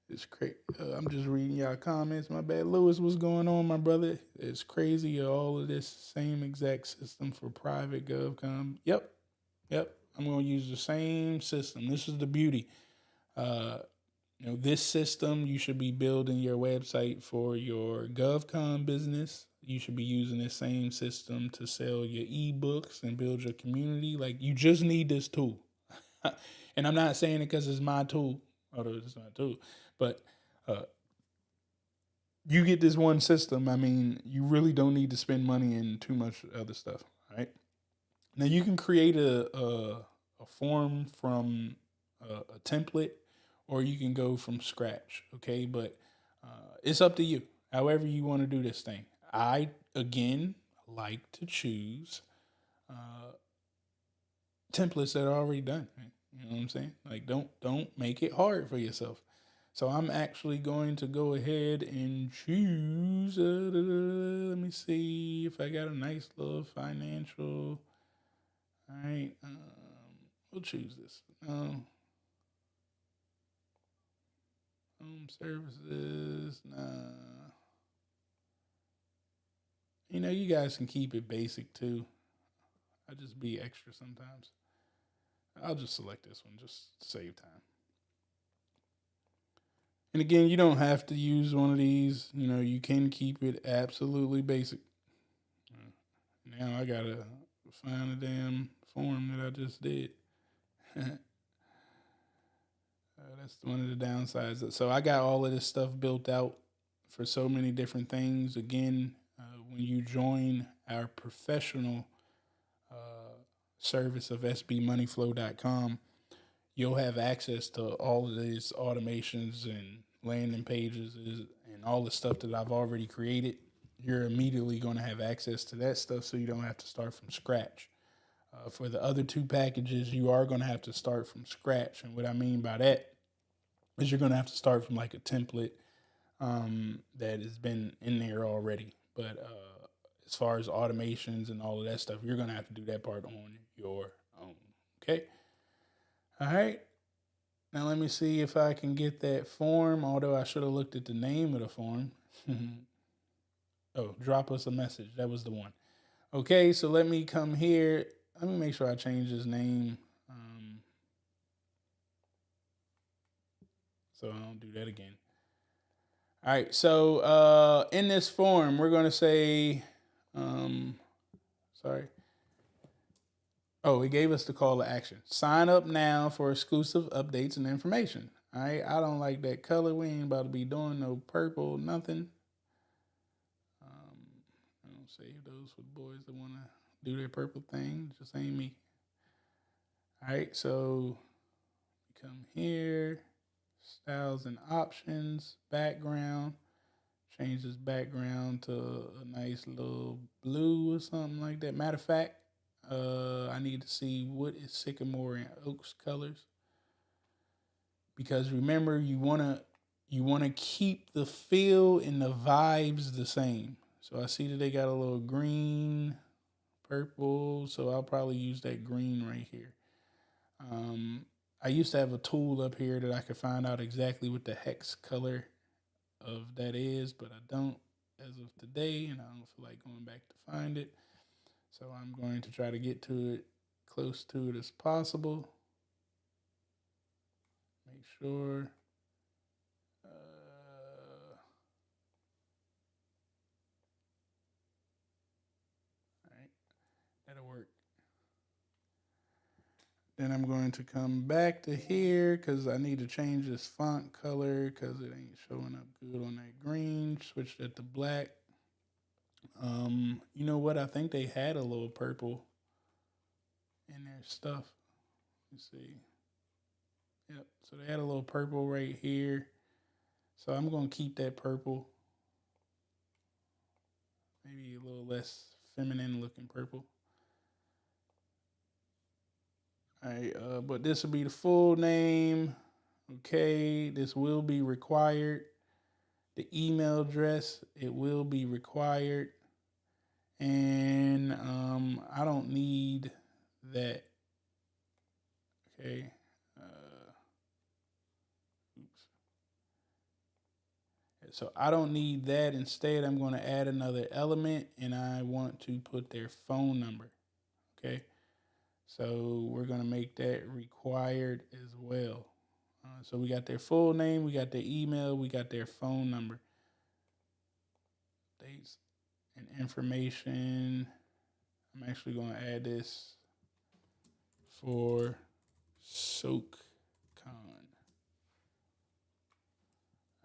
It's crazy. I'm just reading y'all comments. My bad. Lewis, what's going on, my brother? It's crazy. All of this same exact system for private GovCon. Yep. I'm going to use the same system. This is the beauty. This system, you should be building your website for your GovCon business. You should be using this same system to sell your ebooks and build your community. Like, you just need this tool. And I'm not saying it because it's my tool, although it's my tool. But you get this one system. I mean, you really don't need to spend money in too much other stuff, right? Now, you can create a form from a template, or you can go from scratch, okay? But it's up to you, however you want to do this thing. I, again, like to choose templates that are already done. Right? You know what I'm saying? Like, don't make it hard for yourself. So I'm actually going to go ahead and choose. Let me see if I got a nice little financial. All right, we'll choose this. Home services, nah. You guys can keep it basic too. I just be extra sometimes. I'll just select this one, just to save time. And again, you don't have to use one of these. You can keep it absolutely basic. Now I gotta find a damn form that I just did. That's one of the downsides. So I got all of this stuff built out for so many different things. Again, when you join our professional service of sbmoneyflow.com, you'll have access to all of these automations and landing pages and all the stuff that I've already created. You're immediately going to have access to that stuff, so you don't have to start from scratch. For the other two packages, you are going to have to start from scratch. And what I mean by that is you're going to have to start from like a template that has been in there already. But as far as automations and all of that stuff, you're going to have to do that part on your own. Okay? All right. Now let me see if I can get that form, although I should have looked at the name of the form. Oh, drop us a message. That was the one. Okay, so let me come here. Let me make sure I change his name so I don't do that again. All right, so in this form, we're going to say, sorry. Oh, it gave us the call to action. Sign up now for exclusive updates and information. All right, I don't like that color. We ain't about to be doing no purple, nothing. I don't save those for boys that want to do their purple thing. Just ain't me. All right, so come here, styles and options, background. Change this background to a nice little blue or something like that. Matter of fact, I need to see what is sycamore and oaks colors, because remember, you wanna keep the feel and the vibes the same. So I see that they got a little green, purple, so I'll probably use that green right here. I used to have a tool up here that I could find out exactly what the hex color of that is, but I don't as of today, and I don't feel like going back to find it. So I'm going to try to get to it, close to it as possible. Make sure. All right, that'll work. Then I'm going to come back to here because I need to change this font color because it ain't showing up good on that green. Switch that to black. You know what? I think they had a little purple in their stuff. Let's see. Yep. So they had a little purple right here. So I'm going to keep that purple. Maybe a little less feminine looking purple. All right. But this will be the full name. Okay. This will be required. The email address, it will be required. And I don't need that. Okay. So I don't need that. Instead, I'm going to add another element, and I want to put their phone number. Okay. So we're going to make that required as well. So we got their full name, we got their email, we got their phone number. Dates and information. I'm actually going to add this for SoakCon.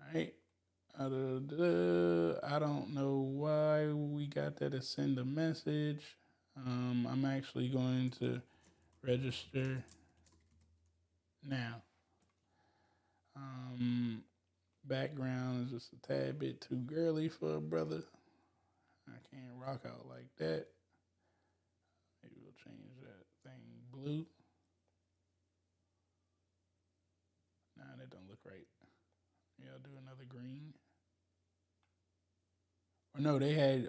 All right. I don't know why we got that to send a message. I'm actually going to register now. Background is just a tad bit too girly for a brother. I can't rock out like that. Maybe we'll change that thing blue. Nah, that don't look right. Yeah, I'll do another green. Or no, they had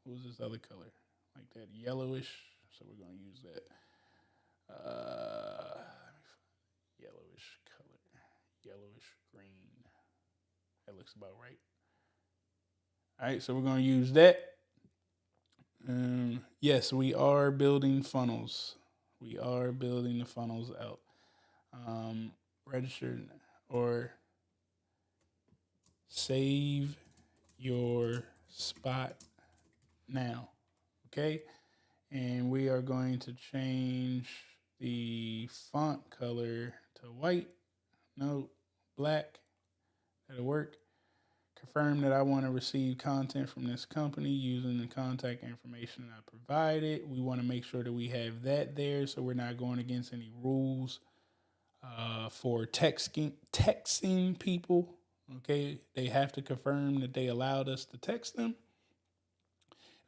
what was this other color? Like that yellowish. So we're gonna use that. Yellowish color. Yellowish green. That looks about right. All right, so we're gonna use that. Yes, we are building funnels. We are building the funnels out. Registered or save your spot now. Okay. And we are going to change the font color to white. No, black. That'll work. Confirm that I want to receive content from this company using the contact information I provided. We want to make sure that we have that there so we're not going against any rules for texting people. Okay, they have to confirm that they allowed us to text them.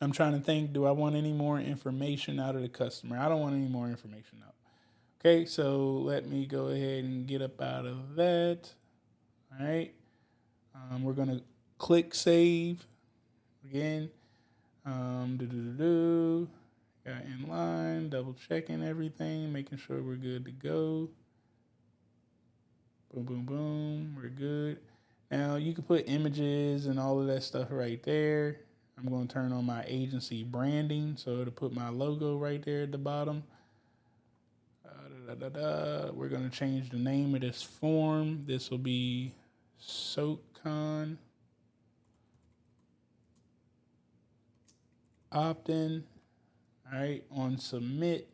I'm trying to think, do I want any more information out of the customer? I don't want any more information out. Okay, so let me go ahead and get up out of that. All right. We're going to click save again. Got in line, double checking everything, making sure we're good to go. Boom, boom, boom. We're good. Now you can put images and all of that stuff right there. I'm going to turn on my agency branding, so to put my logo right there at the bottom. We're going to change the name of this form. This will be SoakCon opt-in. All right, on submit.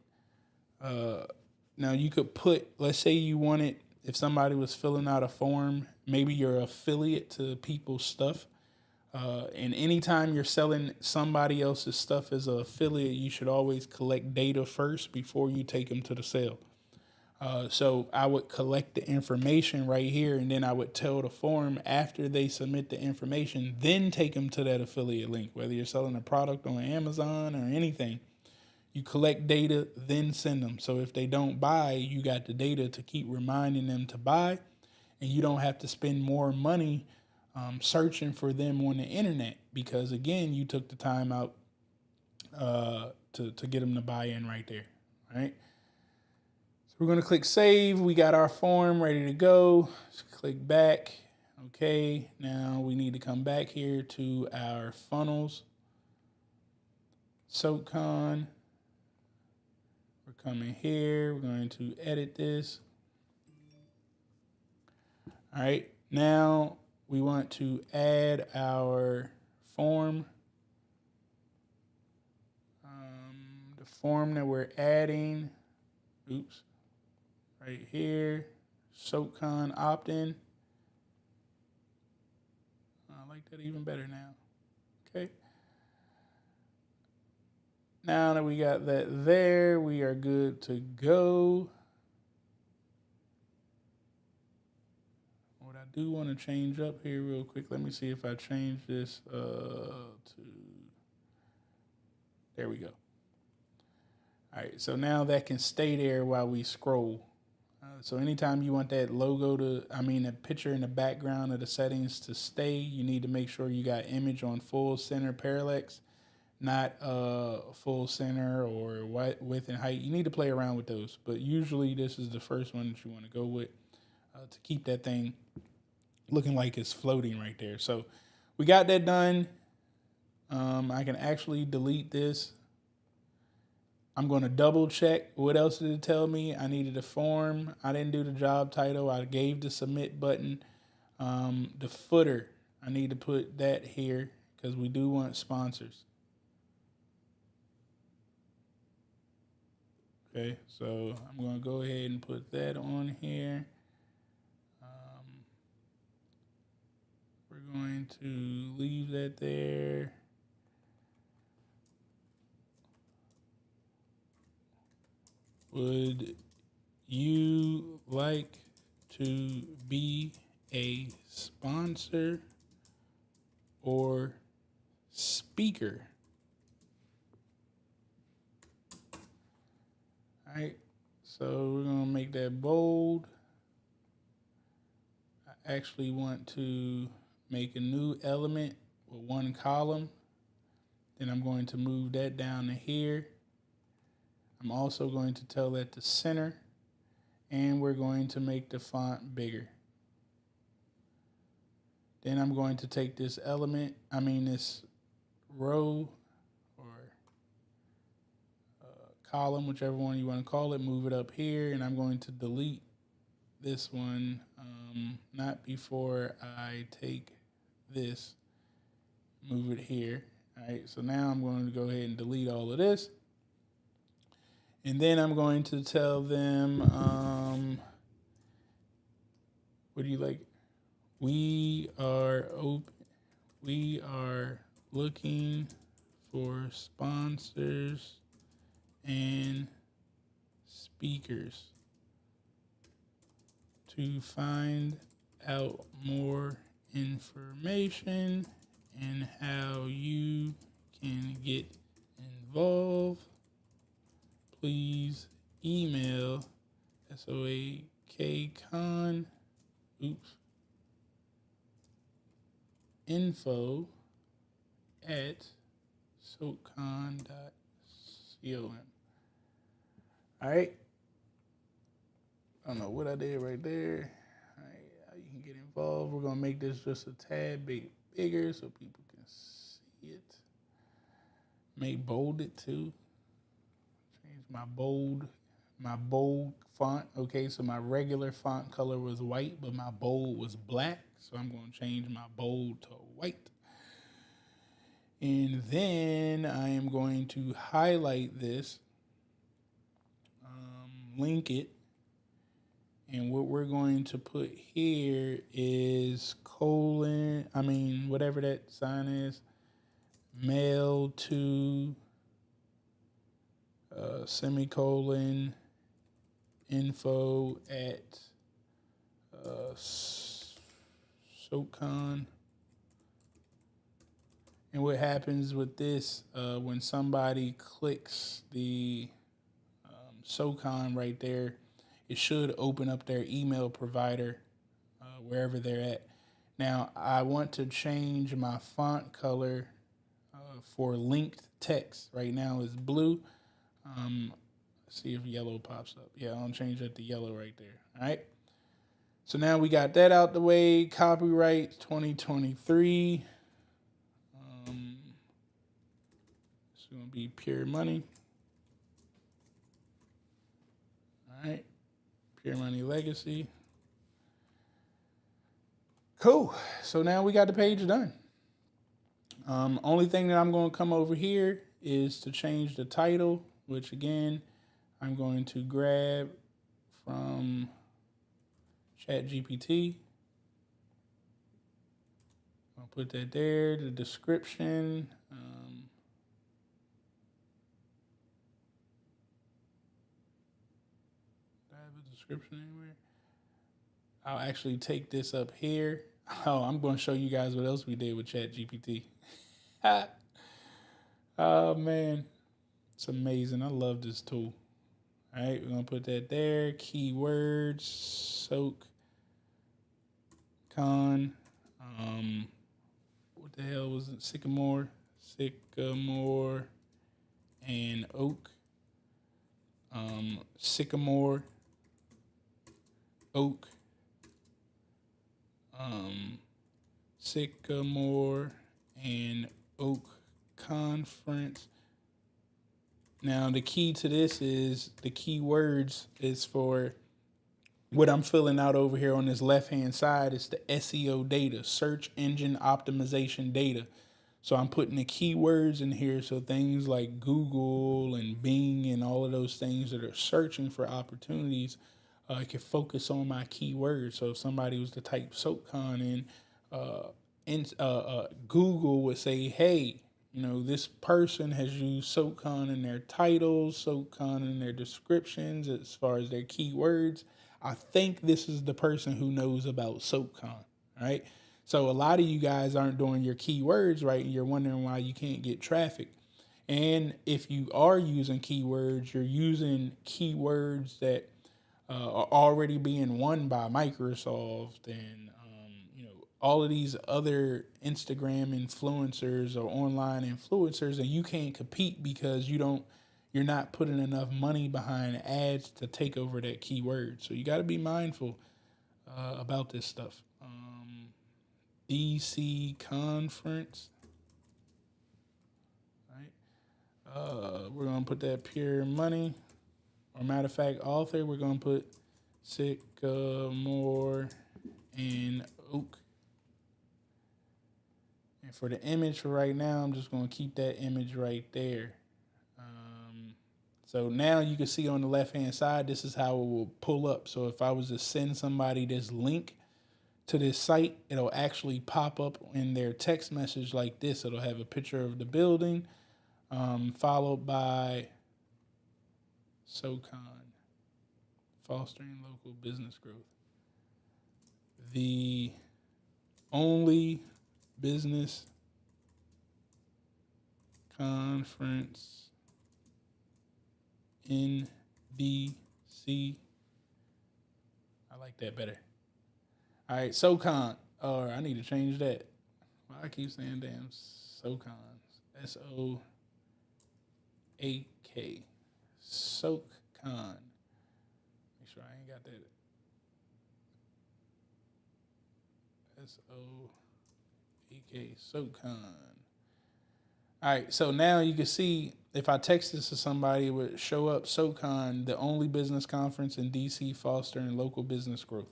Now you could put, let's say you wanted, if somebody was filling out a form, maybe you're affiliate to people's stuff. And anytime you're selling somebody else's stuff as an affiliate, you should always collect data first before you take them to the sale. So I would collect the information right here, and then I would tell the form after they submit the information, then take them to that affiliate link. Whether you're selling a product on Amazon or anything, you collect data, then send them. So if they don't buy, you got the data to keep reminding them to buy, and you don't have to spend more money searching for them on the internet, because again, you took the time out to get them to buy in right there. All right. So we're going to click save. We got our form ready to go. Just click back. Okay. Now we need to come back here to our funnels. SoakCon. We're coming here. We're going to edit this. All right. Now we want to add our form. The form that we're adding, right here, SoakCon opt-in. I like that even better now. Okay. Now that we got that there, we are good to go. What I do want to change up here real quick, let me see if I change this to, there we go. All right, so now that can stay there while we scroll. So anytime you want that logo the picture in the background of the settings to stay, you need to make sure you got image on full center parallax, not full center or width and height. You need to play around with those, but usually this is the first one that you want to go with to keep that thing looking like it's floating right there. So we got that done. I can actually delete this. I'm going to double check. What else did it tell me? I needed a form. I didn't do the job title. I gave the submit button. The footer, I need to put that here because we do want sponsors. Okay, so I'm going to go ahead and put that on here. We're going to leave that there. Would you like to be a sponsor or speaker? All right, so we're going to make that bold. I actually want to make a new element with one column. Then I'm going to move that down to here. I'm also going to tell that to center, and we're going to make the font bigger. Then I'm going to take this this row or column, whichever one you want to call it, move it up here, and I'm going to delete this one, not before I take this, move it here. All right, so now I'm going to go ahead and delete all of this. And then I'm going to tell them, what do you like? We are looking for sponsors and speakers. To find out more information and how you can get involved, please email SoakCon info at SoakCon.com. All right. I don't know what I did right there. All right, how you can get involved. We're going to make this just a tad bit bigger so people can see it. May bold it too. Change my bold font. Okay, so my regular font color was white, but my bold was black. So I'm going to change my bold to white. And then I am going to highlight this, link it. And what we're going to put here is whatever that sign is, mail to, semicolon, info at, SoakCon. And what happens with this, when somebody clicks the SoCon right there, it should open up their email provider wherever they're at. Now, I want to change my font color for linked text. Right now it's blue. See if yellow pops up. Yeah, I'll change that to yellow right there. All right. So now we got that out the way. Copyright 2023. It's going to be pure money. All right. Pure money legacy. Cool. So now we got the page done. Only thing that I'm going to come over here is to change the title, which again, I'm going to grab from ChatGPT. I'll put that there, the description. Do I have a description anywhere? I'll actually take this up here. Oh, I'm going to show you guys what else we did with ChatGPT. Oh, man. It's amazing. I love this tool. All right, we're going to put that there. Keywords, SoakCon. What the hell was it? Sycamore and oak. Sycamore, oak. Sycamore and oak conference. Now, the key to this is the keywords is for what I'm filling out over here on this left-hand side is the SEO data, search engine optimization data. So I'm putting the keywords in here so things like Google and Bing and all of those things that are searching for opportunities can focus on my keywords. So if somebody was to type SoakCon in, Google would say, hey, this person has used SoakCon in their titles, SoakCon in their descriptions, as far as their keywords. I think this is the person who knows about SoakCon, right? So a lot of you guys aren't doing your keywords right, and you're wondering why you can't get traffic. And if you are using keywords, you're using keywords that are already being won by Microsoft and all of these other Instagram influencers or online influencers, and you can't compete because you're not putting enough money behind ads to take over that keyword. So you got to be mindful about this stuff. DC conference. Right. We're going to put that pure money. Or matter of fact, author, we're going to put Sycamore and oak. for the image for right now, I'm just going to keep that image right there. So now you can see on the left-hand side, this is how it will pull up. So if I was to send somebody this link to this site, it'll actually pop up in their text message like this. It'll have a picture of the building, followed by SoCon, fostering local business growth. The only business conference in DC. I like that better. All right, SoCon. Or I need to change that. Well, I keep saying damn SoCon. SoAK. SoakCon. Make sure I ain't got that. SoAK. SoakCon. All right, so now you can see if I text this to somebody, it would show up SoCon, the only business conference in DC fostering local business growth.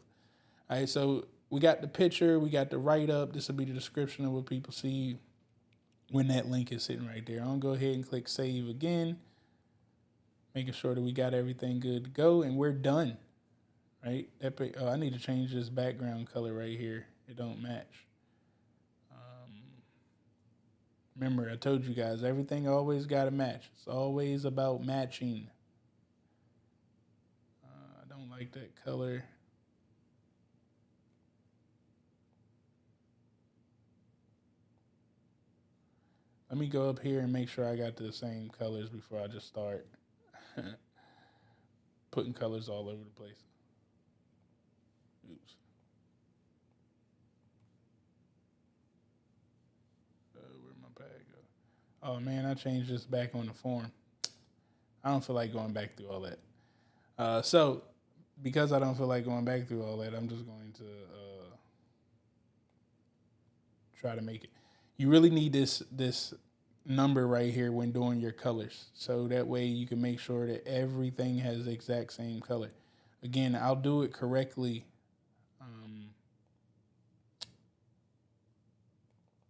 All right, so we got the picture, we got the write-up. This will be the description of what people see when that link is sitting right there. I'm going to go ahead and click save again, making sure that we got everything good to go, and we're done, right? I need to change this background color right here. It don't match. Remember, I told you guys, everything always got to match. It's always about matching. I don't like that color. Let me go up here and make sure I got the same colors before I just start putting colors all over the place. Oops. Where'd my pad go? Oh man, I changed this back on the form. I don't feel like going back through all that. So because I don't feel like going back through all that, I'm just going to try to make it. You really need this number right here when doing your colors, so that way you can make sure that everything has the exact same color. Again, I'll do it correctly.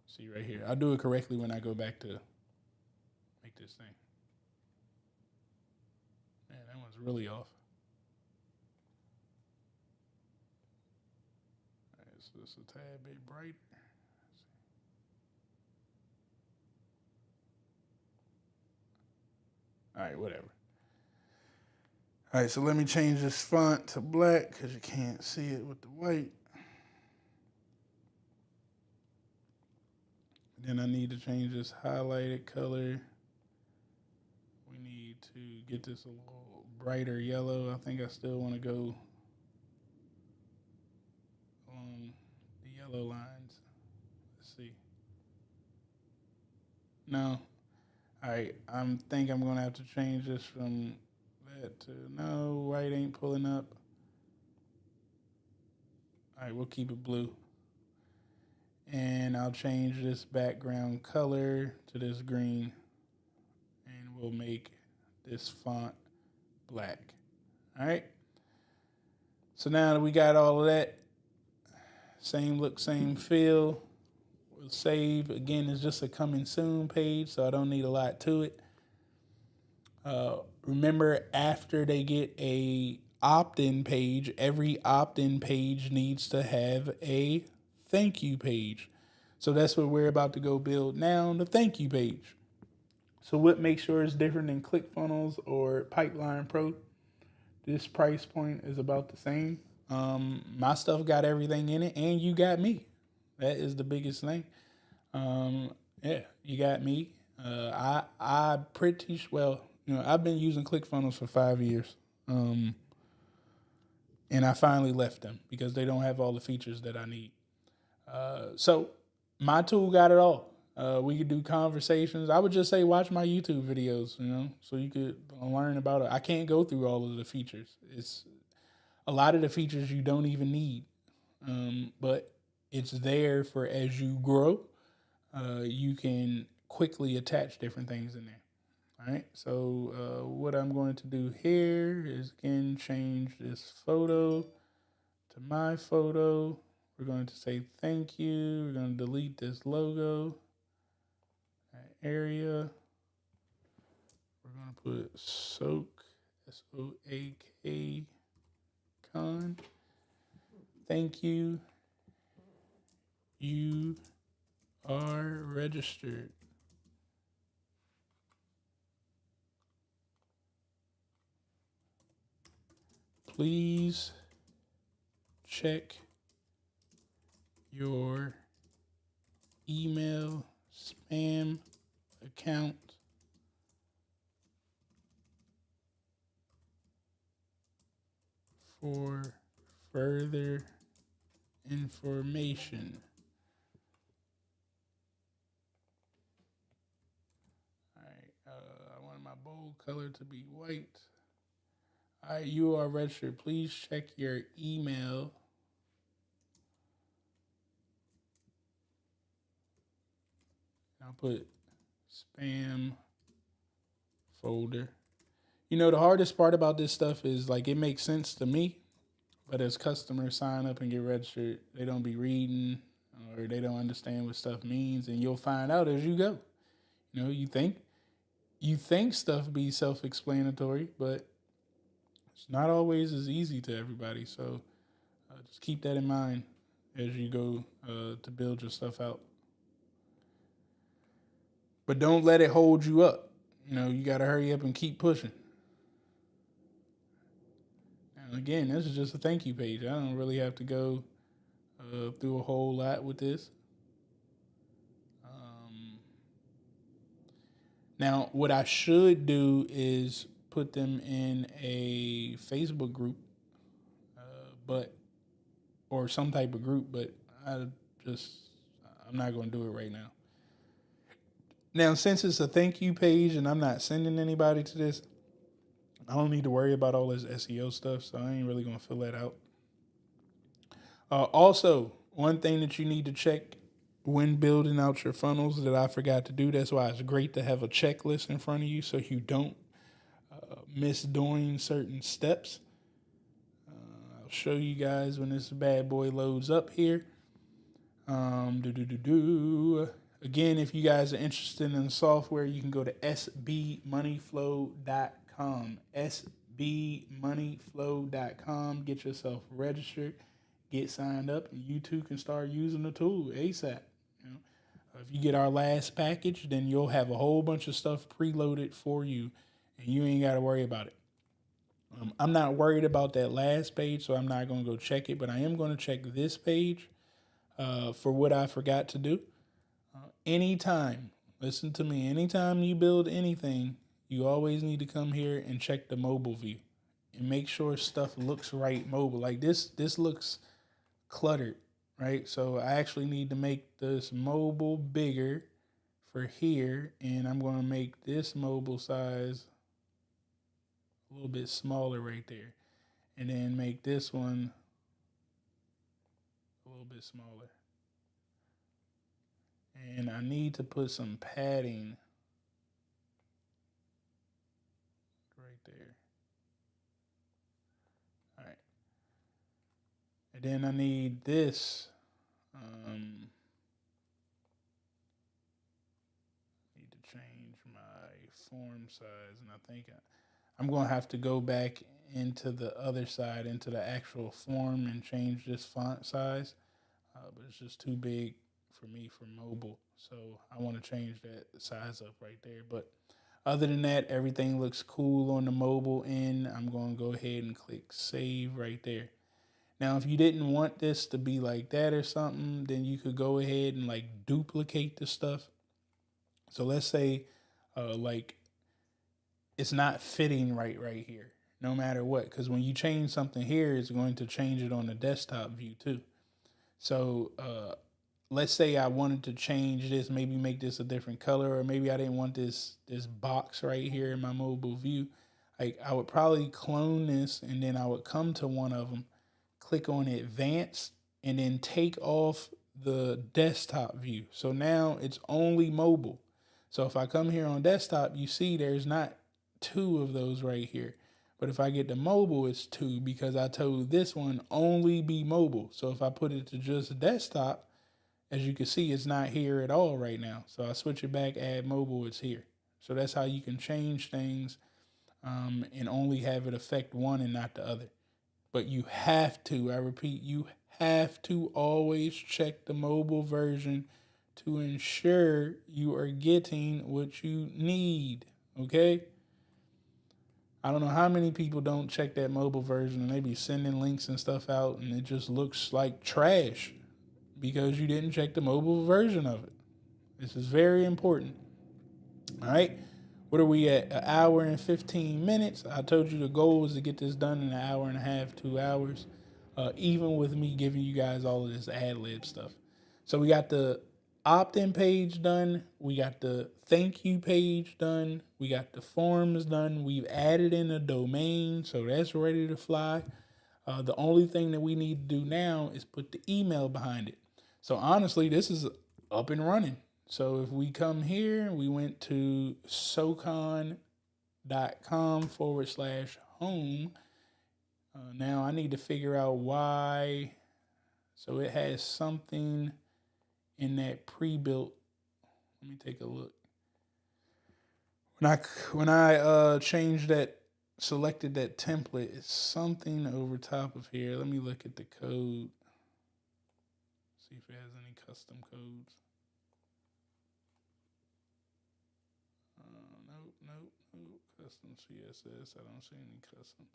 See right here, I'll do it correctly when I go back to make this thing. Man, that one's really off. All right, so it's a tad bit brighter. All right, whatever. All right, so let me change this font to black because you can't see it with the white. Then I need to change this highlighted color. We need to get this a little brighter yellow. I think I still want to go along the yellow lines. Let's see. No. All right, I think I'm going to have to change this from that to no, white ain't pulling up. All right, we'll keep it blue. And I'll change this background color to this green. And we'll make this font black. All right. So now that we got all of that, same look, same feel, we'll save. Again, it's just a coming soon page, so I don't need a lot to it. Remember, after they get a opt-in page, every opt-in page needs to have a thank you page. So that's what we're about to go build now, the thank you page. So what makes sure it's different than ClickFunnels or Pipeline Pro? This price point is about the same. My stuff got everything in it, and you got me. That is the biggest thing. Yeah, you got me. I pretty well, I've been using ClickFunnels for 5 years. And I finally left them because they don't have all the features that I need. So my tool got it all. We could do conversations. I would just say watch my YouTube videos, so you could learn about it. I can't go through all of the features. It's a lot of the features you don't even need, but it's there for as you grow, you can quickly attach different things in there. All right, so what I'm going to do here is, again, change this photo to my photo. We're going to say thank you. We're going to delete this logo. Area. We're going to put Soak, SOAK, con. Thank you. You are registered. Please check your email spam account for further information. All right, I want my bold color to be white. All right, you are registered. Please check your email. I'll put spam folder. You know, the hardest part about this stuff is like it makes sense to me, but as customers sign up and get registered, they don't be reading or they don't understand what stuff means, and you'll find out as you go. You know, you think stuff be self-explanatory, but it's not always as easy to everybody. So just keep that in mind as you go to build your stuff out. But don't let it hold you up. You know, you got to hurry up and keep pushing. Now, again, this is just a thank you page. I don't really have to go through a whole lot with this. Now, what I should do is put them in a Facebook group, or some type of group, but I'm not going to do it right now. Now, since it's a thank you page and I'm not sending anybody to this, I don't need to worry about all this SEO stuff, so I ain't really going to fill that out. Also, one thing that you need to check when building out your funnels that I forgot to do, that's why it's great to have a checklist in front of you so you don't miss doing certain steps. I'll show you guys when this bad boy loads up here. Again, if you guys are interested in the software, you can go to sbmoneyflow.com. sbmoneyflow.com. Get yourself registered, get signed up, and you too can start using the tool ASAP. You know, if you get our last package, then you'll have a whole bunch of stuff preloaded for you, and you ain't got to worry about it. I'm not worried about that last page, so I'm not going to go check it, but I am going to check this page for what I forgot to do. Anytime, listen to me, anytime you build anything, you always need to come here and check the mobile view and make sure stuff looks right mobile. Like this looks cluttered, right? So I actually need to make this mobile bigger for here, and I'm going to make this mobile size a little bit smaller right there, and then make this one a little bit smaller. And I need to put some padding right there. All right. And then I need this. Need to change my form size. And I think I'm going to have to go back into the other side, into the actual form, and change this font size. But it's just too big for me for mobile, so I want to change that size up right there. But other than that, everything looks cool on the mobile end. I'm going to go ahead and click save right there. Now, if you didn't want this to be like that or something, then you could go ahead and like duplicate the stuff. So let's say like it's not fitting right here, no matter what, because when you change something here, it's going to change it on the desktop view too. So let's say I wanted to change this, maybe make this a different color, or maybe I didn't want this box right here in my mobile view. Like I would probably clone this, and then I would come to one of them, click on advanced, and then take off the desktop view. So now it's only mobile. So if I come here on desktop, you see there's not two of those right here. But if I get to mobile, it's two, because I told this one only be mobile. So if I put it to just desktop, As you can see, it's not here at all right now. So I switch it back, add mobile, it's here. So that's how you can change things and only have it affect one and not the other. But you have to, I repeat, you have to always check the mobile version to ensure you are getting what you need. Okay? I don't know how many people don't check that mobile version and they be sending links and stuff out and it just looks like trash because you didn't check the mobile version of it. This is very important. All right. What are we at? An hour and 15 minutes. I told you the goal was to get this done in an hour and a half, 2 hours, even with me giving you guys all of this ad lib stuff. So we got the opt-in page done. We got the thank you page done. We got the forms done. We've added in a domain, so that's ready to fly. The only thing that we need to do now is put the email behind it. So honestly, this is up and running. So if we come here, we went to SoCon.com/home. Now I need to figure out why. So it has something in that pre-built. Let me take a look. When I changed that, selected that template, it's something over top of here. Let me look at the code. See if it has any custom codes. Nope. Custom CSS. I don't see any custom.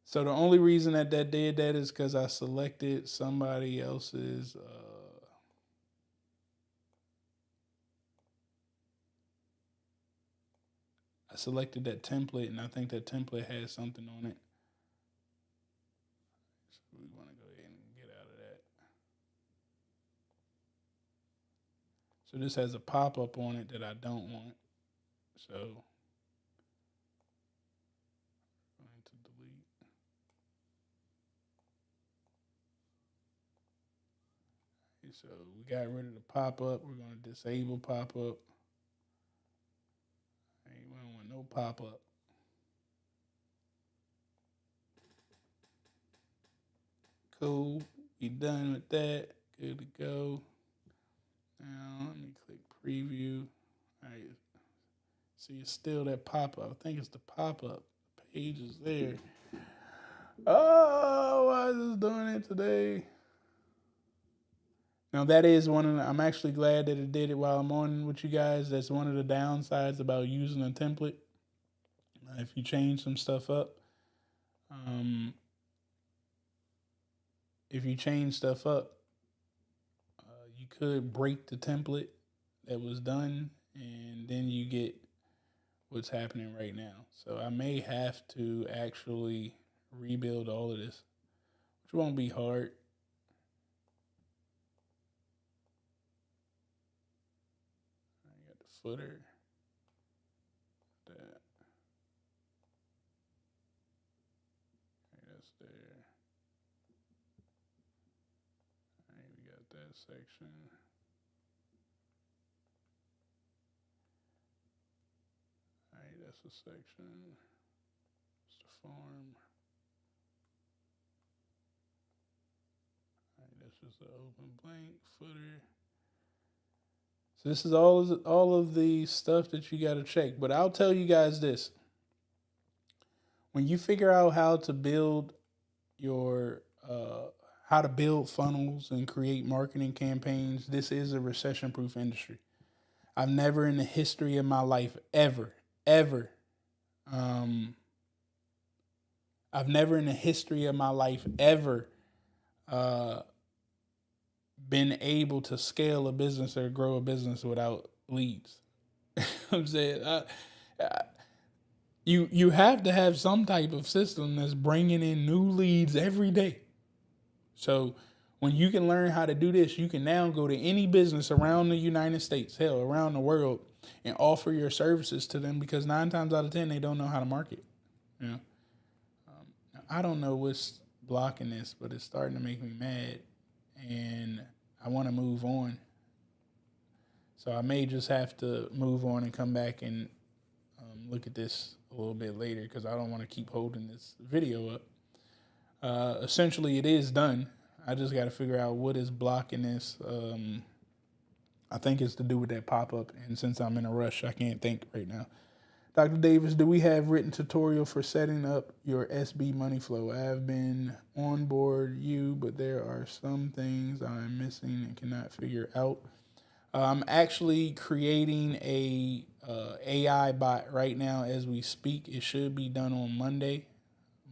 So the only reason that did that is because I selected somebody else's. I selected that template, and I think that template has something on it. So we want to go ahead and get out of that. So this has a pop-up on it that I don't want. So I'm going to delete. Okay, so we got rid of the pop-up. We're going to disable pop-up. We don't want no pop-up. Cool. We done with that. Good to go. Now let me click preview. All right. See, it's still that pop-up. I think it's the pop-up. The page is there. Oh, why is this doing it today? Now that is one of the, I'm actually glad that it did it while I'm on with you guys. That's one of the downsides about using a template. If you change some stuff up, you could break the template that was done, and then you get what's happening right now. So I may have to actually rebuild all of this, which won't be hard. I got the footer. That. Okay, that's there. All right, we got that section. All right, that's the section. It's the form. All right, that's just the open blank footer. So this is all of the stuff that you got to check. But I'll tell you guys this. When you figure out how to build how to build funnels and create marketing campaigns, this is a recession-proof industry. I've never in the history of my life ever been able to scale a business or grow a business without leads. I'm saying you have to have some type of system that's bringing in new leads every day. So when you can learn how to do this, you can now go to any business around the United States, hell, around the world, and offer your services to them, because 9 times out of 10 they don't know how to market. You know, I don't know what's blocking this, but it's starting to make me mad, and I want to move on. So I may just have to move on and come back and look at this a little bit later, because I don't want to keep holding this video up. Essentially, it is done. I just got to figure out what is blocking this. I think it's to do with that pop-up. And since I'm in a rush, I can't think right now. Dr. Davis, do we have written tutorial for setting up your SB money flow? I have been on board you, but there are some things I'm missing and cannot figure out. I'm actually creating a AI bot right now as we speak. It should be done on Monday,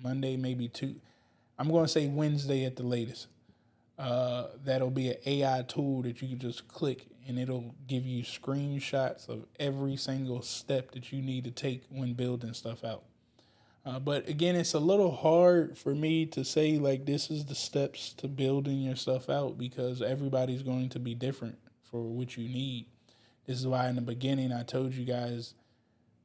maybe two. I'm going to say Wednesday at the latest. That'll be an AI tool that you can just click and it'll give you screenshots of every single step that you need to take when building stuff out. But again, it's a little hard for me to say like this is the steps to building your stuff out because everybody's going to be different for what you need. This is why in the beginning I told you guys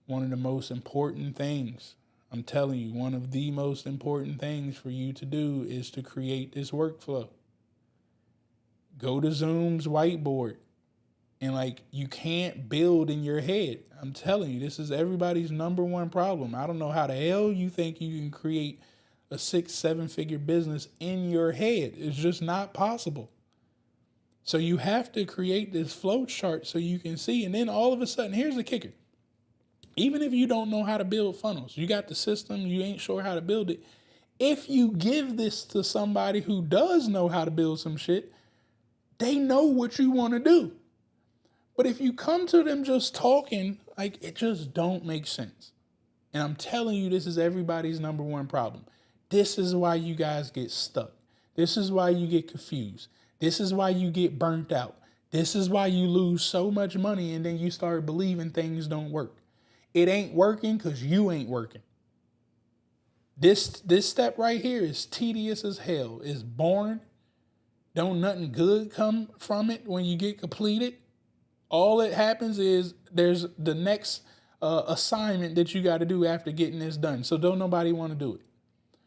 one of the most important things, I'm telling you, one of the most important things for you to do is to create this workflow. Go to Zoom's whiteboard. And like, you can't build in your head. I'm telling you, this is everybody's number one problem. I don't know how the hell you think you can create a 6-7 figure business in your head. It's just not possible. So you have to create this flow chart so you can see. And then all of a sudden, here's the kicker. Even if you don't know how to build funnels, you got the system, you ain't sure how to build it. If you give this to somebody who does know how to build some shit, they know what you want to do. But if you come to them just talking, like, it just don't make sense. And I'm telling you, this is everybody's number one problem. This is why you guys get stuck. This is why you get confused. This is why you get burnt out. This is why you lose so much money and then you start believing things don't work. It ain't working because you ain't working. This step right here is tedious as hell. It's boring. Don't nothing good come from it when you get completed. All it happens is there's the next assignment that you got to do after getting this done. So don't nobody want to do it.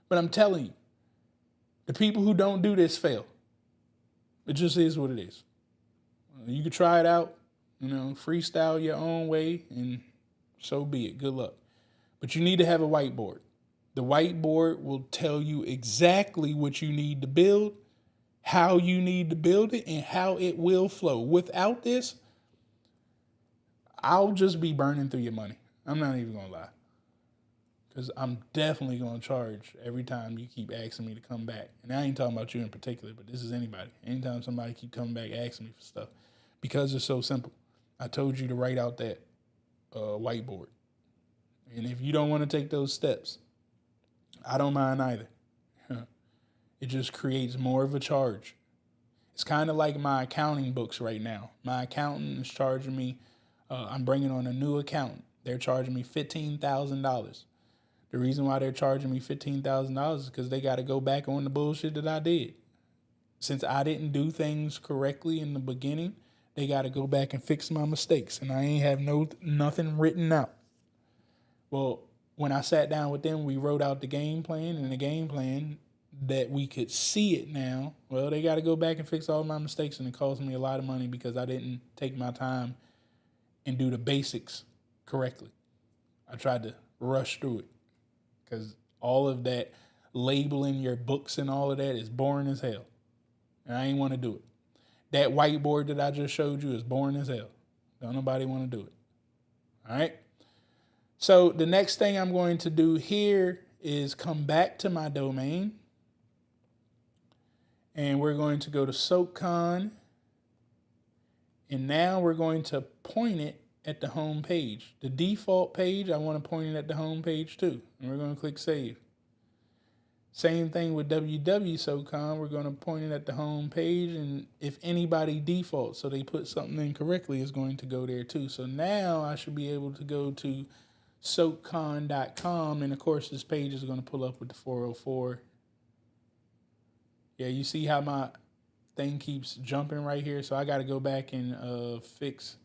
But I'm telling you, the people who don't do this fail. It just is what it is. You can try it out, freestyle your own way, and so be it. Good luck. But you need to have a whiteboard. The whiteboard will tell you exactly what you need to build, how you need to build it, and how it will flow. Without this, I'll just be burning through your money. I'm not even going to lie. Because I'm definitely going to charge every time you keep asking me to come back. And I ain't talking about you in particular, but this is anybody. Anytime somebody keep coming back asking me for stuff. Because it's so simple. I told you to write out that whiteboard. And if you don't want to take those steps, I don't mind either. It just creates more of a charge. It's kind of like my accounting books right now. My accountant is charging me, I'm bringing on a new accountant. They're charging me $15,000. The reason why they're charging me $15,000 is because they got to go back on the bullshit that I did. Since I didn't do things correctly in the beginning, they got to go back and fix my mistakes. And I ain't have nothing written out. Well, when I sat down with them, we wrote out the game plan, and the game plan that we could see it now. Well, they got to go back and fix all my mistakes, and it cost me a lot of money because I didn't take my time and do the basics correctly. I tried to rush through it because all of that labeling your books and all of that is boring as hell. And I ain't want to do it. That whiteboard that I just showed you is boring as hell. Don't nobody want to do it. All right. So the next thing I'm going to do here is come back to my domain. And we're going to go to SoakCon. And now we're going to point it at the home page. The default page, I want to point it at the home page too. And we're going to click save. Same thing with SoCon. We're going to point it at the home page. And if anybody defaults, so they put something in correctly, it's going to go there too. So now I should be able to go to SoakCon.com. And of course, this page is going to pull up with the 404. Yeah, you see how my thing keeps jumping right here? So I got to go back and fix.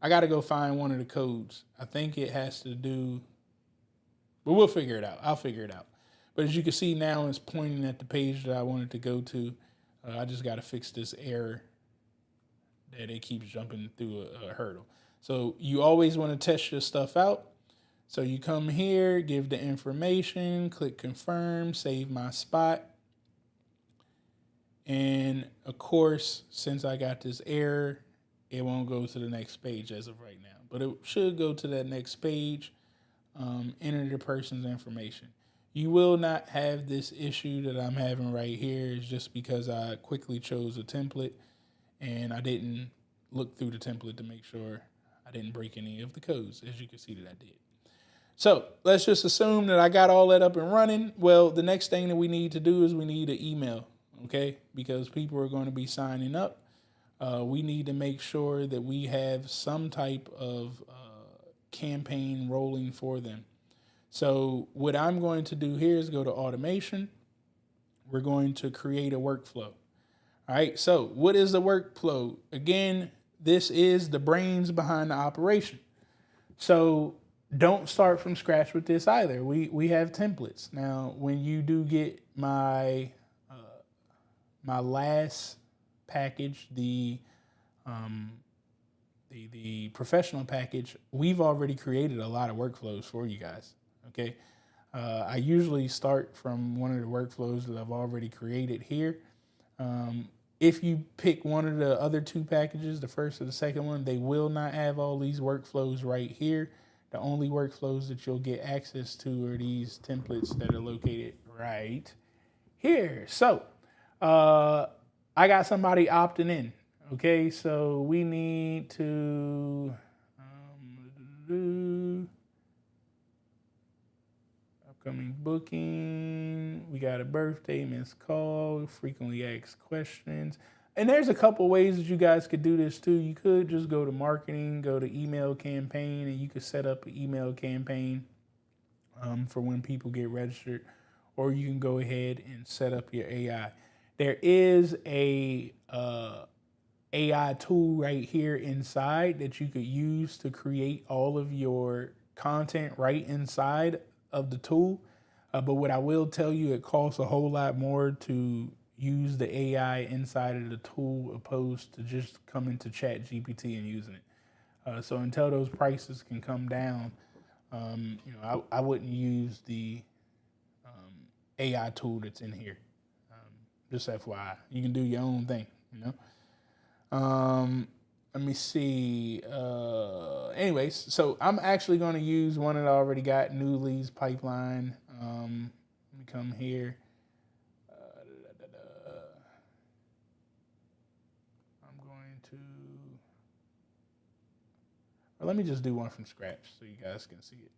I got to go find one of the codes. I think it has to do, but we'll figure it out. I'll figure it out. But as you can see now, it's pointing at the page that I wanted to go to. I just got to fix this error that it keeps jumping through a hurdle. So you always want to test your stuff out. So you come here, give the information, click confirm, save my spot. And of course, since I got this error, it won't go to the next page as of right now, but it should go to that next page. Enter the person's information. You will not have this issue that I'm having right here. It's just because I quickly chose a template and I didn't look through the template to make sure I didn't break any of the codes, as you can see that I did. So let's just assume that I got all that up and running. Well, the next thing that we need to do is we need an email, okay? Because people are going to be signing up. We need to make sure that we have some type of campaign rolling for them. So what I'm going to do here is go to automation. We're going to create a workflow. All right, so what is the workflow? Again, this is the brains behind the operation. So don't start from scratch with this either. We have templates. Now, when you do get my last package, the professional package, we've already created a lot of workflows for you guys. Okay, I usually start from one of the workflows that I've already created here. If you pick one of the other two packages, the first or the second one, they will not have all these workflows right here. The only workflows that you'll get access to are these templates that are located right here. So I got somebody opting in. Okay, so we need to upcoming booking. We got a birthday, missed call, frequently asked questions. And there's a couple ways that you guys could do this too. You could just go to marketing, go to email campaign, and you could set up an email campaign for when people get registered. Or you can go ahead and set up your AI. There is a AI tool right here inside that you could use to create all of your content right inside of the tool. But what I will tell you, it costs a whole lot more to use the AI inside of the tool opposed to just coming to Chat GPT and using it. So until those prices can come down, I wouldn't use the AI tool that's in here. Just FYI, you can do your own thing, Let me see. Anyways, so I'm actually going to use one that I already got, New Leads Pipeline. Let me come here. I'm going to, or let me just do one from scratch so you guys can see it.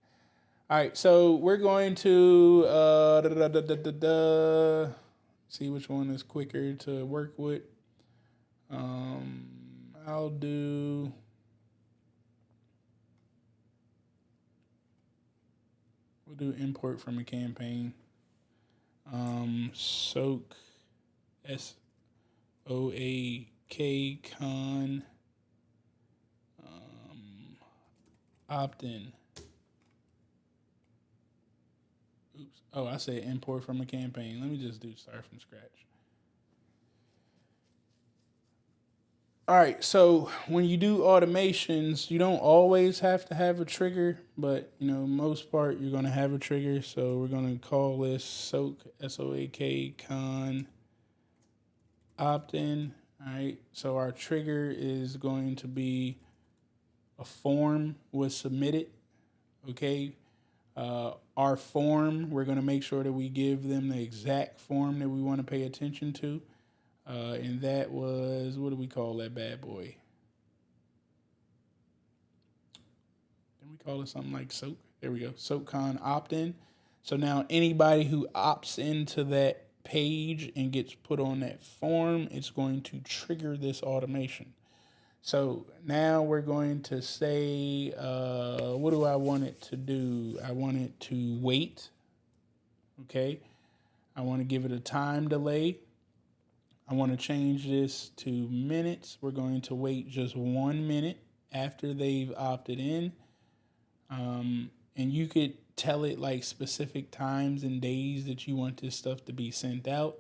All right, so we're going to see which one is quicker to work with. We'll do import from a campaign. Soak, SoakCon, opt-in. Oops. Oh, I said import from a campaign. Let me just do start from scratch. All right, so when you do automations, you don't always have to have a trigger, but most part you're going to have a trigger. So we're going to call this Soak, SoakCon opt-in. All right, so our trigger is going to be a form was submitted. Okay, our form, we're going to make sure that we give them the exact form that we want to pay attention to. And that was, what do we call that bad boy? Didn't we call it something like Soak? There we go, SoakCon opt-in. So now anybody who opts into that page and gets put on that form, it's going to trigger this automation. So now we're going to say, what do I want it to do? I want it to wait. Okay. I want to give it a time delay. I want to change this to minutes. We're going to wait just 1 minute after they've opted in. And you could tell it like specific times and days that you want this stuff to be sent out.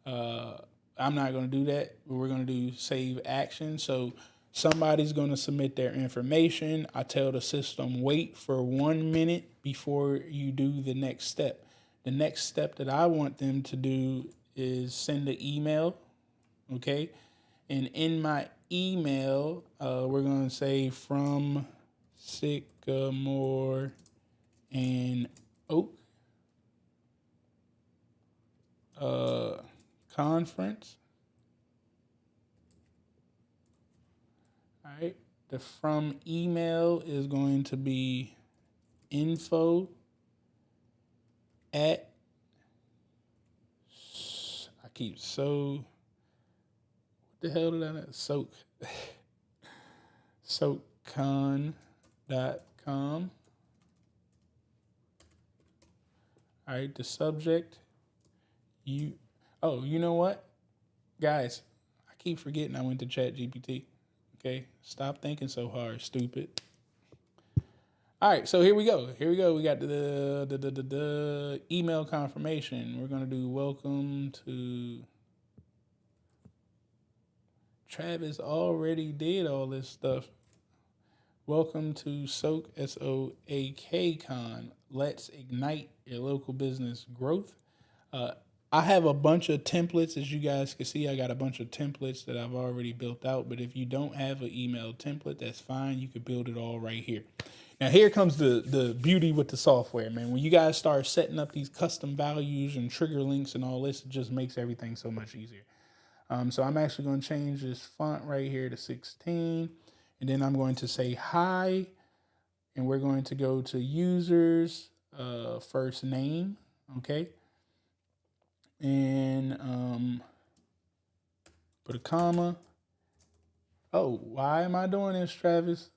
I'm not going to do that, but we're going to do save action. So somebody's going to submit their information. I tell the system, wait for 1 minute before you do the next step. The next step that I want them to do is send an email Okay. And in my email, we're going to say from Sycamore and Oak conference. All right. The from email is going to be info at, I keep so, what the hell did I know? SoakCon.com. All right. The subject, you know what? Guys, I keep forgetting I went to Chat GPT. Okay, stop thinking so hard, stupid. All right, so here we go. We got the email confirmation. We're gonna do welcome to. Travis already did all this stuff. Welcome to SoakCon. Let's ignite your local business growth. I have a bunch of templates, as you guys can see. I got a bunch of templates that I've already built out. But if you don't have an email template, that's fine. You could build it all right here. Now, here comes the beauty with the software, man. When you guys start setting up these custom values and trigger links and all this, it just makes everything so much easier. So I'm actually going to change this font right here to 16. And then I'm going to say hi. And we're going to go to users, first name. Okay. And put a comma. Oh, why am I doing this, Travis?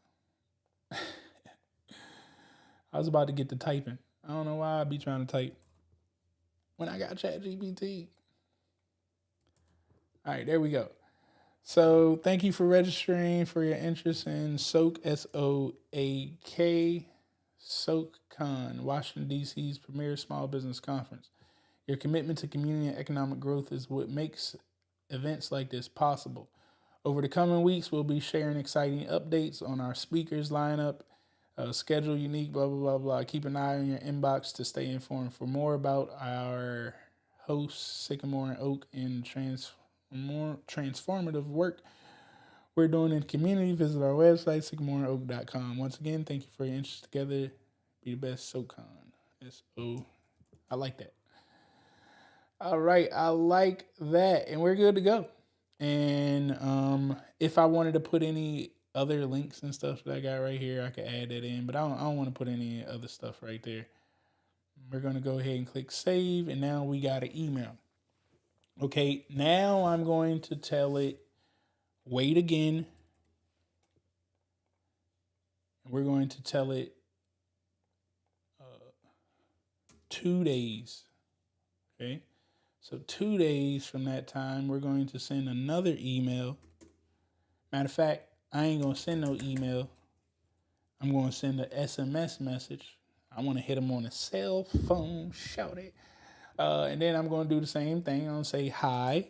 I was about to get to typing. I don't know why I'd be trying to type when I got ChatGPT. All right, there we go. So thank you for registering for your interest in SoakCon, SoakCon, Washington, D.C.'s premier small business conference. Your commitment to community and economic growth is what makes events like this possible. Over the coming weeks, we'll be sharing exciting updates on our speakers lineup, schedule unique, blah, blah, blah, blah. Keep an eye on your inbox to stay informed. For more about our hosts, Sycamore and Oak, and more transformative work we're doing in the community, visit our website, sycamoreandoak.com. Once again, thank you for your interest. Together, be the best SoCon. S-O. I like that. All right, I like that. And we're good to go. And if I wanted to put any other links and stuff that I got right here, I could add that in. But I don't want to put any other stuff right there. We're going to go ahead and click save. And now we got an email. Okay, now I'm going to tell it, wait again. We're going to tell it 2 days. Okay, so 2 days from that time, we're going to send another email. Matter of fact, I ain't going to send no email. I'm going to send an SMS message. I want to hit them on a cell phone, shout it. And then I'm going to do the same thing. I'm going to say hi.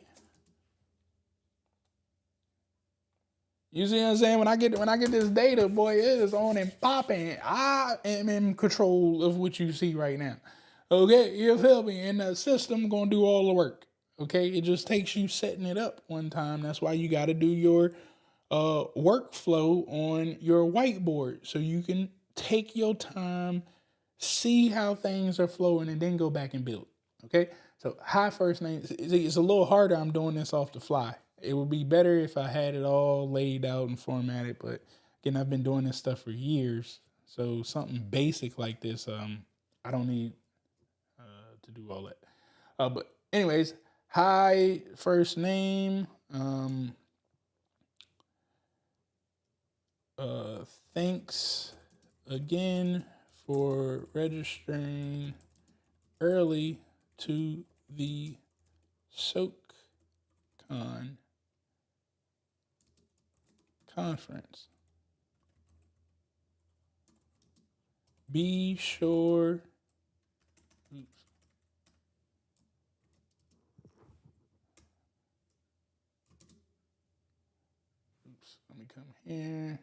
You see what I'm saying? When I get this data, boy, it is on and popping. I am in control of what you see right now. Okay, you feel me? And the system gonna do all the work. Okay, it just takes you setting it up one time. That's why you got to do your workflow on your whiteboard so you can take your time, see how things are flowing, and then go back and build. Okay, so hi first name. It's a little harder. I'm doing this off the fly. It would be better if I had it all laid out and formatted, but again, I've been doing this stuff for years, so something basic like this, I don't need to do all that. But anyways, hi first name. Thanks again for registering early to the SoakCon conference. Be sure. Let me come here.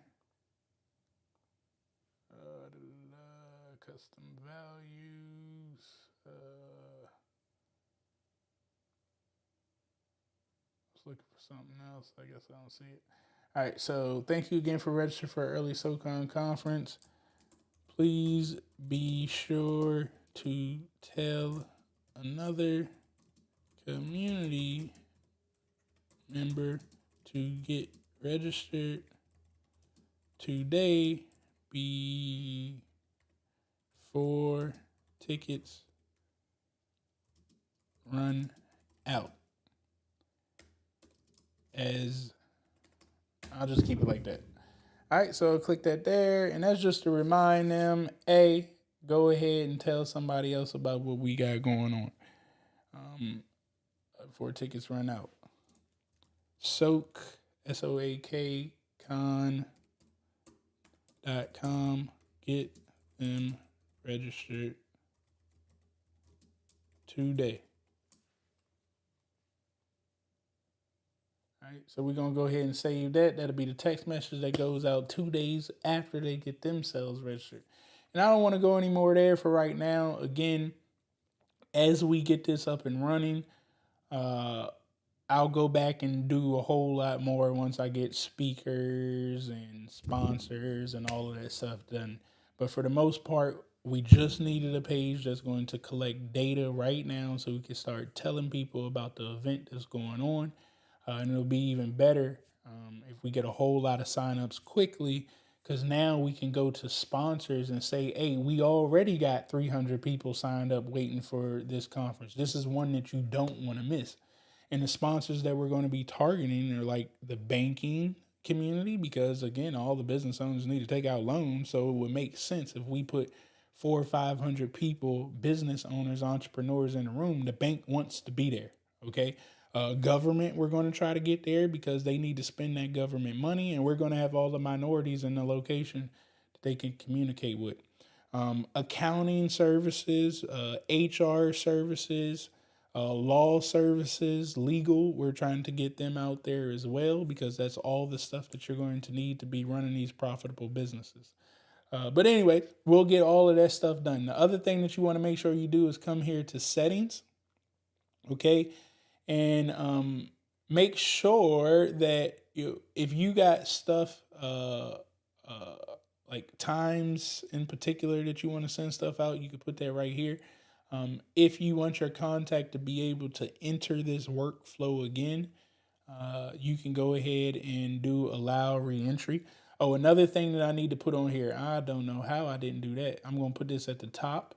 Custom values. looking for something else. I guess I don't see it. All right, so thank you again for registering for our early SoCon conference. Please be sure to tell another community member to get registered today before tickets run out. As I'll just keep it like that. All right, so I'll click that there, and that's just to remind them, go ahead and tell somebody else about what we got going on before tickets run out. Soak, SOAK, con.com. Get them registered today. All right, so we're going to go ahead and save that. That'll be the text message that goes out 2 days after they get themselves registered. And I don't want to go any more there for right now. Again, as we get this up and running, I'll go back and do a whole lot more once I get speakers and sponsors and all of that stuff done. But for the most part, we just needed a page that's going to collect data right now so we can start telling people about the event that's going on. And it'll be even better if we get a whole lot of signups quickly, because now we can go to sponsors and say, hey, we already got 300 people signed up waiting for this conference. This is one that you don't want to miss. And the sponsors that we're going to be targeting are like the banking community, because again, all the business owners need to take out loans. So it would make sense if we put 400 or 500 people, business owners, entrepreneurs in a room. The bank wants to be there. Okay. Government, we're going to try to get there because they need to spend that government money, and we're going to have all the minorities in the location that they can communicate with. Accounting services, HR services, law services, legal, we're trying to get them out there as well, because that's all the stuff that you're going to need to be running these profitable businesses. But anyway, we'll get all of that stuff done. The other thing that you want to make sure you do is come here to settings. Okay. And make sure that if you got stuff like times in particular that you want to send stuff out, you can put that right here. If you want your contact to be able to enter this workflow again, you can go ahead and do allow reentry. Oh, another thing that I need to put on here, I don't know how I didn't do that. I'm going to put this at the top.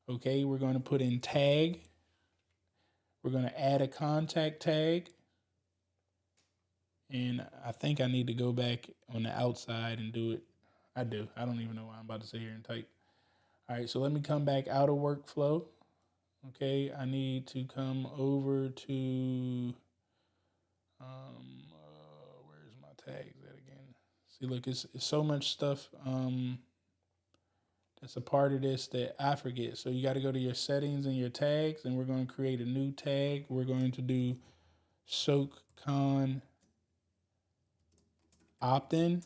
Okay, we're going to put in tag. We're going to add a contact tag. And I think I need to go back on the outside and do it. I do. I don't even know why I'm about to sit here and type. All right, so let me come back out of workflow. Okay, I need to come over to, where's my tags at again? See, look, it's so much stuff that's a part of this that I forget. So you got to go to your settings and your tags, and we're going to create a new tag. We're going to do SoakCon opt-in.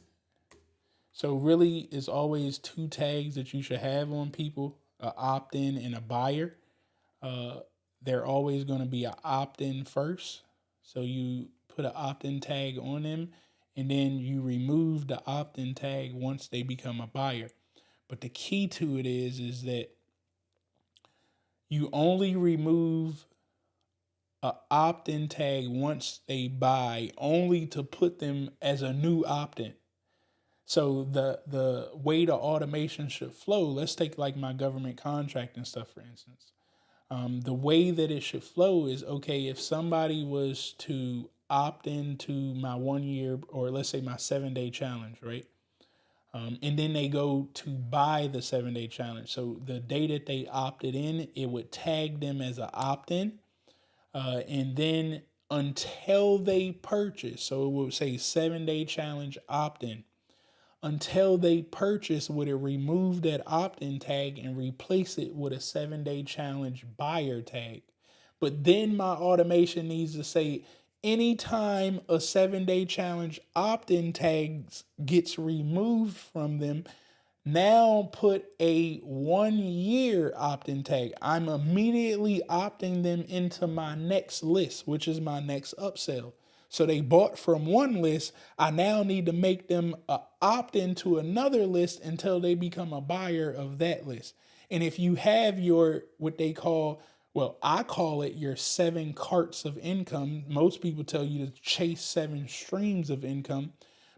So really, it's always two tags that you should have on people, a opt-in and a buyer. They're always going to be an opt-in first. So you put an opt-in tag on them, and then you remove the opt-in tag once they become a buyer. But the key to it is that you only remove an opt-in tag once they buy, only to put them as a new opt-in. So the way the automation should flow, let's take like my government contract and stuff, for instance. The way that it should flow is, okay, if somebody was to opt into my 1 year, or let's say my 7-day challenge, right? And then they go to buy the 7-day challenge. So the day that they opted in, it would tag them as an opt-in. And then until they purchase, so it would say 7-day challenge opt-in. Until they purchase, would it remove that opt-in tag and replace it with a 7-day challenge buyer tag. But then my automation needs to say, anytime a 7-day challenge opt-in tag gets removed from them, now put a 1 year opt-in tag. I'm immediately opting them into my next list, which is my next upsell. So they bought from one list. I now need to make them opt into another list until they become a buyer of that list. And if you have your, what they call, well, I call it your 7 carts of income. Most people tell you to chase 7 streams of income.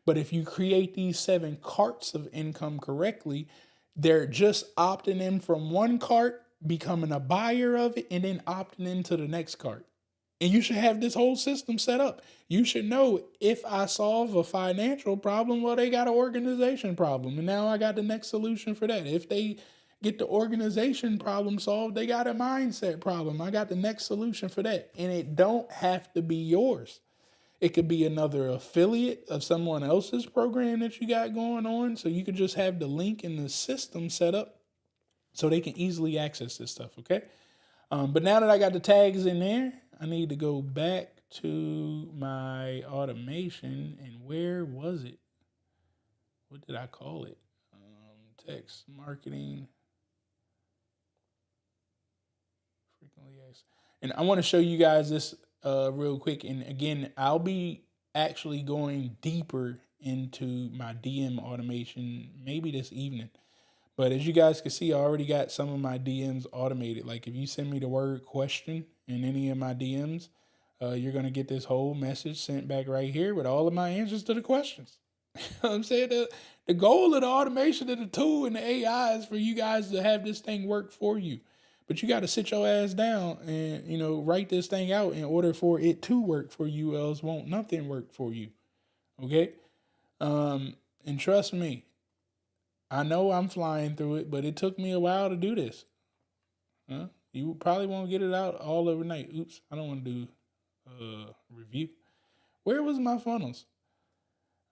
But if you create these 7 carts of income correctly, they're just opting in from one cart, becoming a buyer of it, and then opting into the next cart. And you should have this whole system set up. You should know, if I solve a financial problem, well, they got an organization problem. And now I got the next solution for that. If they get the organization problem solved, they got a mindset problem. I got the next solution for that. And it don't have to be yours. It could be another affiliate of someone else's program that you got going on. So you could just have the link in the system set up so they can easily access this stuff, okay? But now that I got the tags in there, I need to go back to my automation. And where was it? What did I call it? Text marketing. Frequently asked. And I want to show you guys this real quick. And again, I'll be actually going deeper into my DM automation maybe this evening. But as you guys can see, I already got some of my DMs automated. Like if you send me the word question in any of my DMs, you're going to get this whole message sent back right here with all of my answers to the questions. You know what I'm saying? The goal of the automation of the tool and the AI is for you guys to have this thing work for you. But you got to sit your ass down and, write this thing out in order for it to work for you, else won't nothing work for you. Okay? And trust me, I know I'm flying through it, but it took me a while to do this. You probably won't get it out all overnight. Oops, I don't want to do review. Where was my funnels?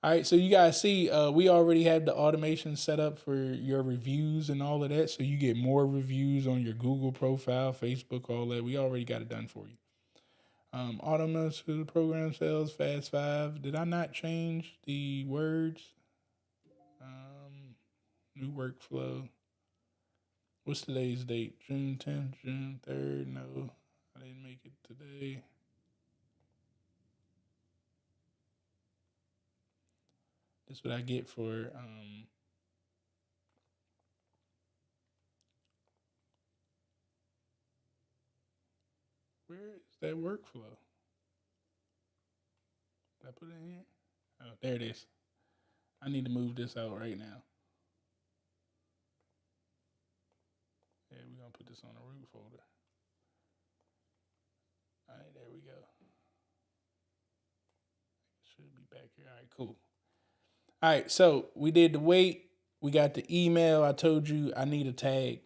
All right, so you guys see, we already have the automation set up for your reviews and all of that. So you get more reviews on your Google profile, Facebook, all that. We already got it done for you. Automation program sales, Fast 5. Did I not change the words? New workflow. What's today's date? June 10th, June 3rd. No, I didn't make it today. That's what I get for where is that workflow? Did I put it in here? Oh, there it is. I need to move this out right now. Yeah, we're going to put this on the root folder. All right, there we go. Should be back here. All right, cool. All right, so we did the weight. We got the email. I told you I need a tag.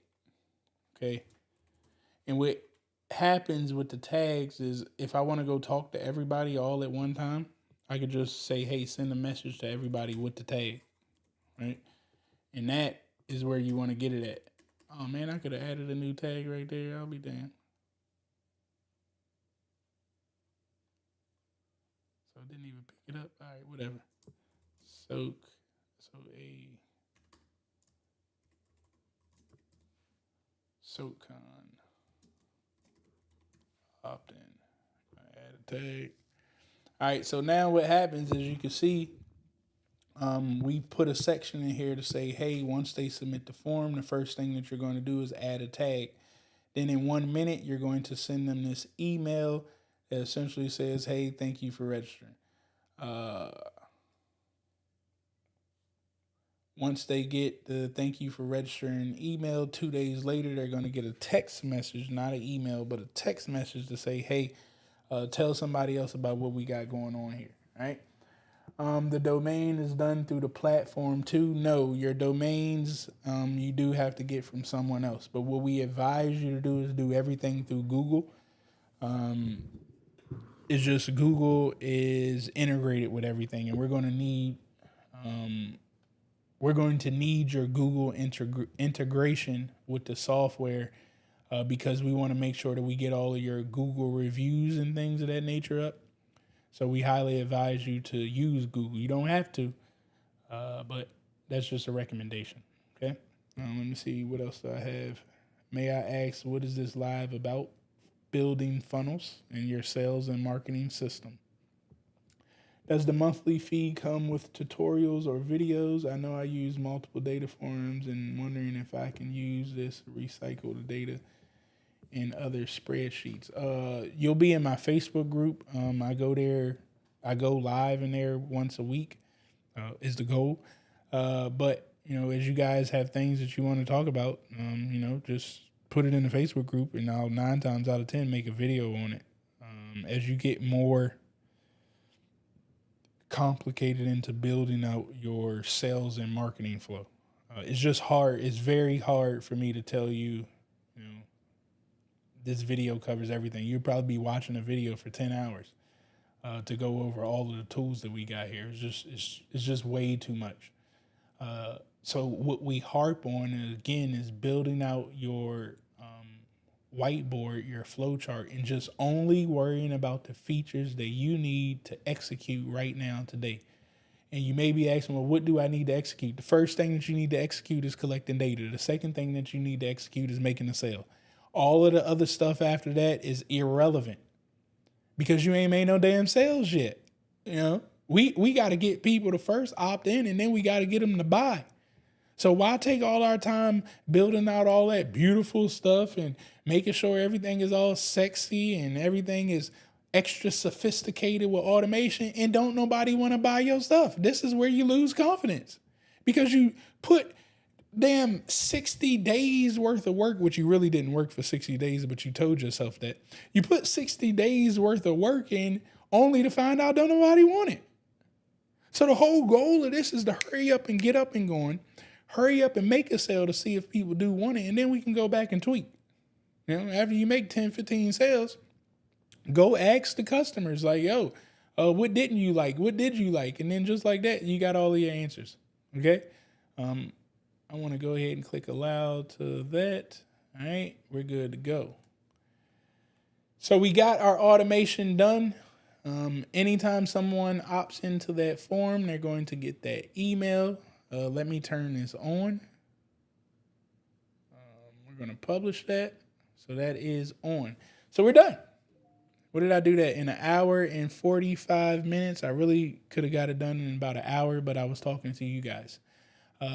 Okay. And what happens with the tags is if I want to go talk to everybody all at one time, I could just say, hey, send a message to everybody with the tag. Right. And that is where you want to get it at. Oh, man, I could have added a new tag right there. I'll be damned. So it didn't even pick it up. All right, whatever. SoCon. Opt in. Add a tag. All right, so now what happens is you can see we put a section in here to say, hey, once they submit the form, the first thing that you're going to do is add a tag. Then in 1 minute, you're going to send them this email that essentially says, hey, thank you for registering. Once they get the thank you for registering email, 2 days later, they're going to get a text message, not an email, but a text message to say, hey, tell somebody else about what we got going on here. All right. The domain is done through the platform too. No, your domains you do have to get from someone else. But what we advise you to do is do everything through Google. It's just Google is integrated with everything, and we're going to need your Google integration with the software because we want to make sure that we get all of your Google reviews and things of that nature up. So we highly advise you to use Google. You don't have to, but that's just a recommendation. Okay. Let me see what else do I have. May I ask, what is this live about? Building funnels in your sales and marketing system. Does the monthly fee come with tutorials or videos? I know I use multiple data forms and wondering if I can use this to recycle the data in other spreadsheets. You'll be in my Facebook group. I go live in there once a week, is the goal. But as you guys have things that you want to talk about, just put it in the Facebook group, and I'll 9 times out of 10 make a video on it. As you get more complicated into building out your sales and marketing flow, it's just hard. It's very hard for me to tell you, this video covers everything. You'll probably be watching a video for 10 hours to go over all of the tools that we got here. It's just way too much. So what we harp on, again, is building out your whiteboard, your flow chart, and just only worrying about the features that you need to execute right now today. And you may be asking, well, what do I need to execute? The first thing that you need to execute is collecting data. The second thing that you need to execute is making a sale. All of the other stuff after that is irrelevant because you ain't made no damn sales yet. We got to get people to first opt in, and then we got to get them to buy. So why take all our time building out all that beautiful stuff and making sure everything is all sexy and everything is extra sophisticated with automation, and don't nobody want to buy your stuff? This is where you lose confidence because you put damn 60 days worth of work, which you really didn't work for 60 days, but you told yourself that. You put 60 days worth of work in only to find out don't nobody want it. So the whole goal of this is to hurry up and get up and going, hurry up and make a sale to see if people do want it, and then we can go back and tweak. After you make 10, 15 sales, go ask the customers like, yo, what didn't you like? What did you like? And then just like that, you got all of your answers. Okay. I want to go ahead and click allow to that. All right, we're good to go. So we got our automation done. Anytime someone opts into that form, they're going to get that email. Let me turn this on. We're going to publish that. So that is on. So we're done. What did I do that in 1 hour and 45 minutes? I really could have got it done in about 1 hour, but I was talking to you guys.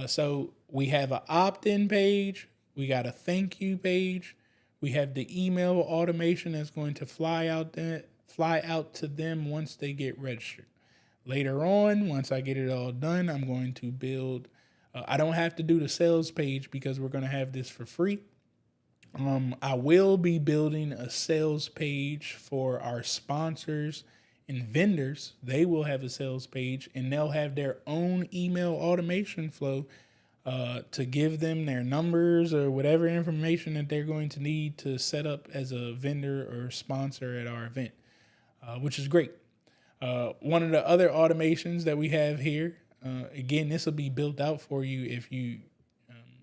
So we have an opt-in page. We got a thank you page. We have the email automation that's going to fly out to them once they get registered. Later on, once I get it all done, I'm going to build. I don't have to do the sales page because we're going to have this for free. I will be building a sales page for our sponsors and vendors. They will have a sales page, and they'll have their own email automation flow to give them their numbers or whatever information that they're going to need to set up as a vendor or sponsor at our event, which is great. One of the other automations that we have here, again, this will be built out for you if you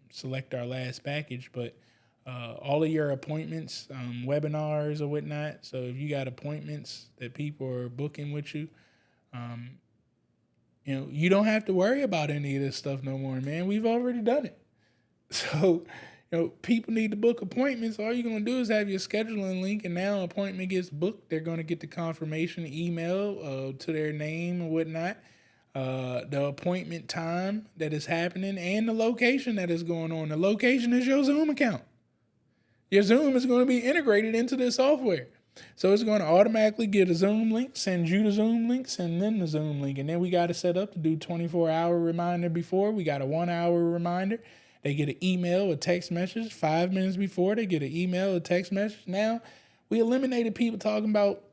select our last package, but all of your appointments, webinars or whatnot. So if you got appointments that people are booking with you, you don't have to worry about any of this stuff no more, man. We've already done it. So, people need to book appointments. All you're going to do is have your scheduling link, and now appointment gets booked. They're going to get the confirmation email to their name and whatnot, the appointment time that is happening, and the location that is going on. The location is your Zoom account. Your Zoom is going to be integrated into this software. So it's going to automatically get a Zoom link, send you the Zoom link, send them the Zoom link. And then we got to set up to do 24-hour reminder before. We got a 1-hour reminder. They get an email, a text message. 5 minutes before, they get an email, a text message. Now, we eliminated people talking about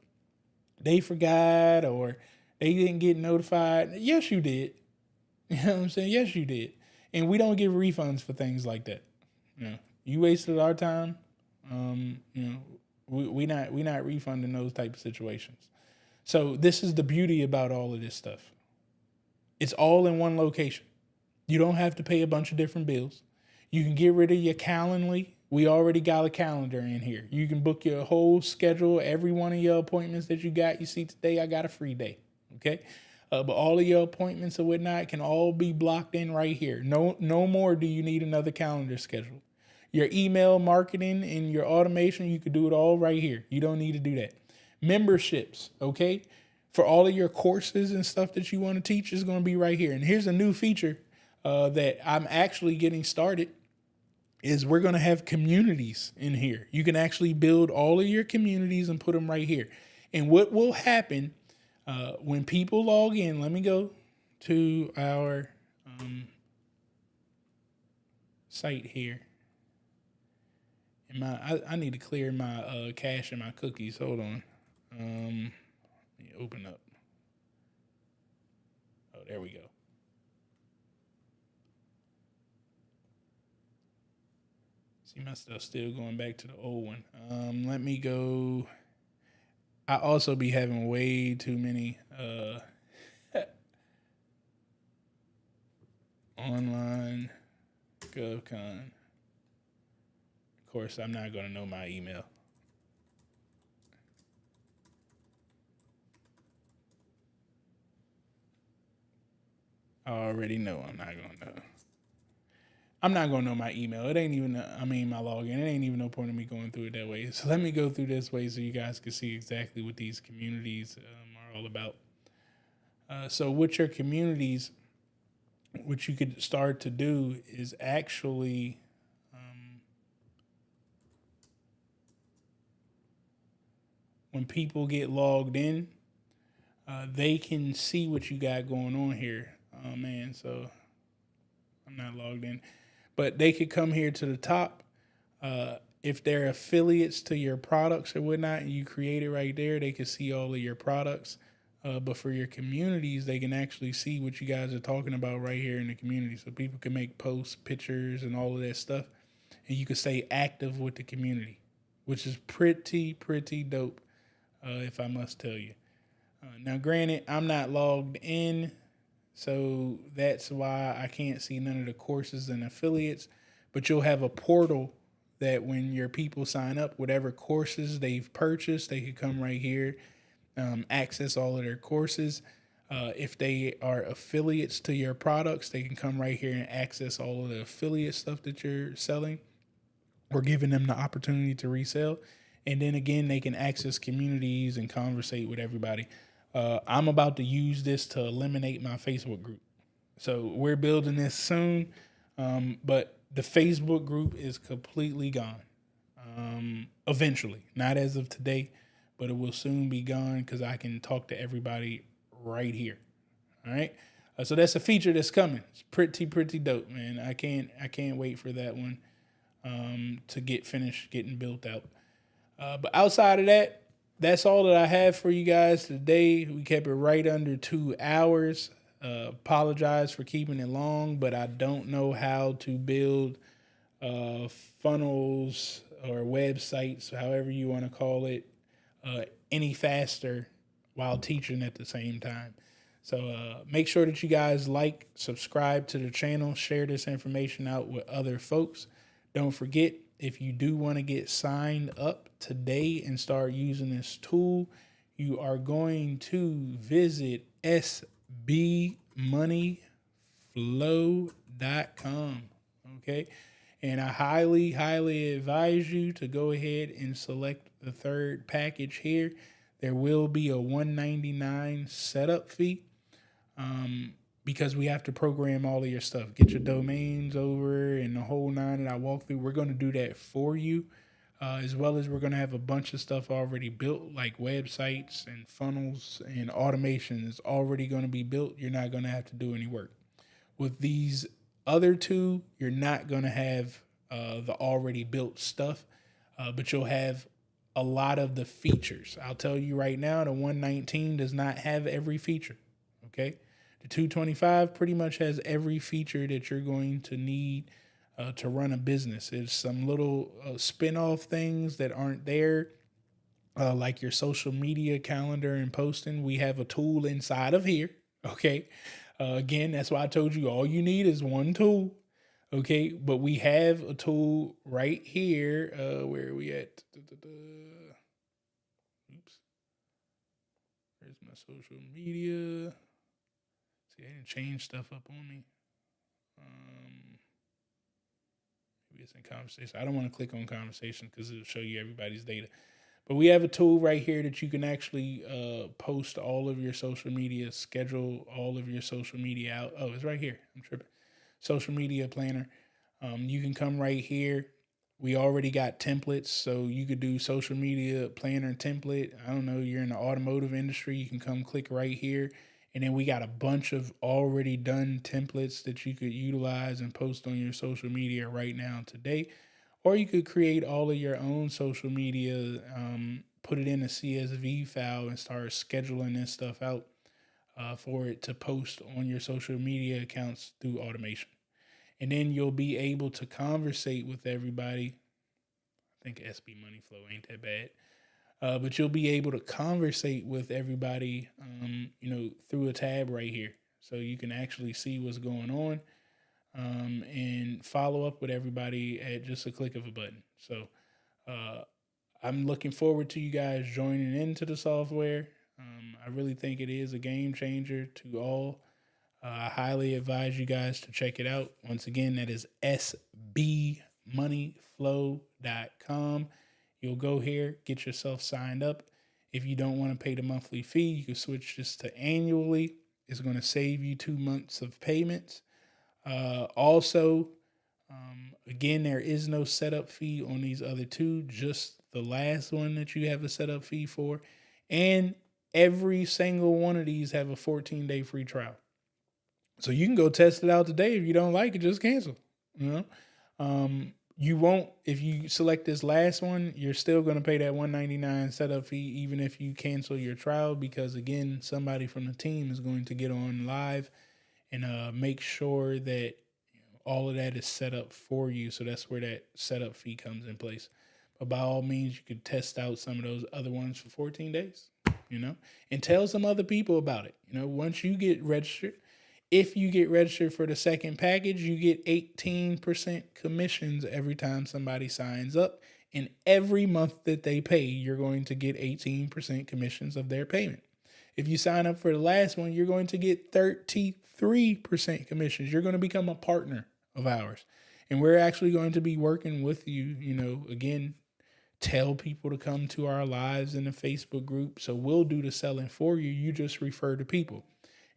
they forgot or they didn't get notified. Yes, you did. You know what I'm saying? Yes, you did. And we don't give refunds for things like that. You wasted our time. We not refunding those type of situations. So this is the beauty about all of this stuff. It's all in one location. You don't have to pay a bunch of different bills. You can get rid of your Calendly. We already got a calendar in here. You can book your whole schedule, every one of your appointments that you got. You see, today I got a free day. Okay. But all of your appointments and whatnot can all be blocked in right here. No more do you need another calendar schedule. Your email marketing and your automation, you could do it all right here. You don't need to do that. Memberships, okay? for all of your courses and stuff that you want to teach is going to be right here. And here's a new feature that I'm actually getting started is we're going to have communities in here. You can actually build all of your communities and put them right here. And what will happen when people log in, let me go to our site here. And I need to clear my cache and my cookies. Hold on. Let me open up. Oh, there we go. See, my stuff still going back to the old one. Let me go. I also be having way too many online GovCon. Of course, I'm not going to know my email. I already know I'm not going to know. I'm not going to know my email. It ain't even, my login. It ain't even no point in me going through it that way. So let me go through this way so you guys can see exactly what these communities are all about. So with your communities, what you could start to do is actually when people get logged in, they can see what you got going on here. Oh, man, so I'm not logged in. But they could come here to the top. If they're affiliates to your products or whatnot, and you create it right there, they can see all of your products. But for your communities, they can actually see what you guys are talking about right here in the community. So people can make posts, pictures, and all of that stuff. And you can stay active with the community, which is pretty dope, if I must tell you. Now, granted, I'm not logged in, so that's why I can't see none of the courses and affiliates. But you'll have a portal that when your people sign up, whatever courses they've purchased, they can come right here, access all of their courses. If they are affiliates to your products, they can come right here and access all of the affiliate stuff that you're selling or giving them the opportunity to resell. And then again, they can access communities and conversate with everybody. I'm about to use this to eliminate my Facebook group. So we're building this soon, but the Facebook group is completely gone. Eventually, not as of today, but it will soon be gone because I can talk to everybody right here. All right. So that's a feature that's coming. It's pretty dope, man. I can't wait for that one to get finished getting built out. But outside of that, that's all that I have for you guys today. We kept it right under 2 hours. Apologize for keeping it long, but I don't know how to build funnels or websites, however you want to call it, any faster while teaching at the same time. So make sure that you guys like, subscribe to the channel, share this information out with other folks. Don't forget, if you do want to get signed up today and start using this tool, you are going to visit sbmoneyflow.com. Okay. And I highly advise you to go ahead and select the third package here. There will be a $199 setup fee. Because we have to program all of your stuff, get your domains over and the whole nine that I walk through. We're going to do that for you, as well as we're going to have a bunch of stuff already built, like websites and funnels and automation is already going to be built. You're not going to have to do any work. With these other two, you're not going to have the already built stuff, but you'll have a lot of the features. I'll tell you right now, the 119 does not have every feature, okay? The 225 pretty much has every feature that you're going to need to run a business. It's some little spin-off things that aren't there, like your social media calendar and posting. We have a tool inside of here, okay? Again, that's why I told you all you need is one tool, okay? But we have a tool right here. Where are we at? Oops. There's my social media. See, they didn't change stuff up on me. Maybe it's in conversation. I don't want to click on conversation because it'll show you everybody's data. But we have a tool right here that you can actually post all of your social media, schedule all of your social media out. Oh, it's right here. I'm tripping. Social media planner. You can come right here. We already got templates, so you could do social media planner template. I don't know, you're in the automotive industry, you can come click right here. And then we got a bunch of already done templates that you could utilize and post on your social media right now today. Or you could create all of your own social media, put it in a CSV file and start scheduling this stuff out for it to post on your social media accounts through automation. And then you'll be able to conversate with everybody. I think SB Money Flow ain't that bad. But you'll be able to conversate with everybody, through a tab right here. So you can actually see what's going on and follow up with everybody at just a click of a button. So I'm looking forward to you guys joining into the software. I really think it is a game changer to all. I highly advise you guys to check it out. Once again, that is sbmoneyflow.com. You'll go here, get yourself signed up. If you don't want to pay the monthly fee, you can switch this to annually. It's going to save you 2 months of payments. Also, again, there is no setup fee on these other two, just the last one that you have a setup fee for. And every single one of these have a 14-day free trial. So you can go test it out today. If you don't like it, just cancel. You won't, if you select this last one, you're still going to pay that $199 setup fee, even if you cancel your trial, because again, somebody from the team is going to get on live and make sure that all of that is set up for you. So that's where that setup fee comes in place. But by all means, you could test out some of those other ones for 14 days, and tell some other people about it. Once you get registered, if you get registered for the second package, you get 18% commissions every time somebody signs up. And every month that they pay, you're going to get 18% commissions of their payment. If you sign up for the last one, you're going to get 33% commissions. You're going to become a partner of ours. And we're actually going to be working with you, again, tell people to come to our lives in the Facebook group. So we'll do the selling for you. You just refer to people.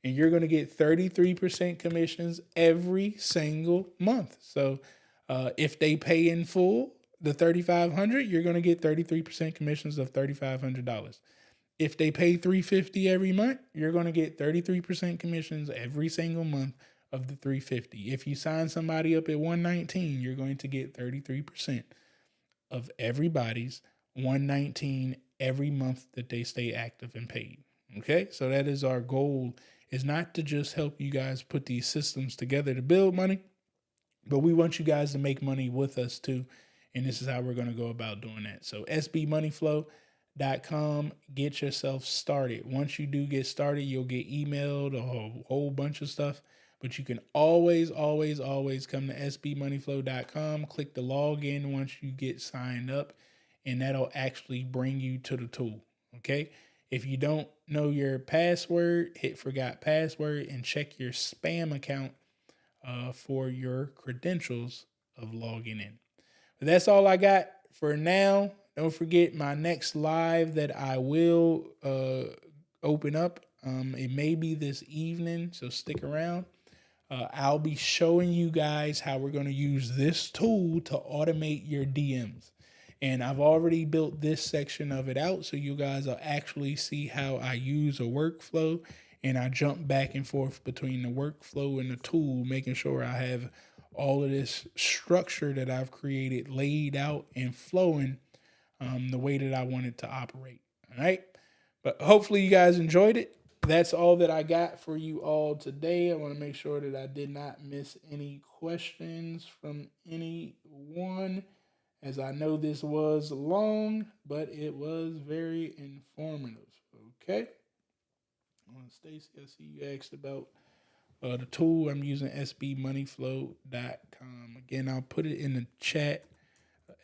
And you're going to get 33% commissions every single month. So if they pay in full, the $3,500, you're going to get 33% commissions of $3,500. If they pay $350 every month, you're going to get 33% commissions every single month of the $350. If you sign somebody up at $119, you're going to get 33% of everybody's $119 every month that they stay active and paid. Okay, so that is our goal, is not to just help you guys put these systems together to build money, but we want you guys to make money with us too. And this is how we're going to go about doing that. So sbmoneyflow.com, get yourself started. Once you do get started, you'll get emailed a whole bunch of stuff, but you can always come to sbmoneyflow.com, click the login once you get signed up, and that'll actually bring you to the tool. Okay. If you don't know your password, hit forgot password and check your spam account for your credentials of logging in. But that's all I got for now. Don't forget my next live that I will open up. It may be this evening, so stick around. I'll be showing you guys how we're going to use this tool to automate your DMs. And I've already built this section of it out, so you guys will actually see how I use a workflow, and I jump back and forth between the workflow and the tool, making sure I have all of this structure that I've created laid out and flowing the way that I want it to operate. All right. But hopefully you guys enjoyed it. That's all that I got for you all today. I want to make sure that I did not miss any questions from anyone, as I know this was long, but it was very informative. Okay. Stacy, I see you asked about the tool I'm using, sbmoneyflow.com. Again, I'll put it in the chat,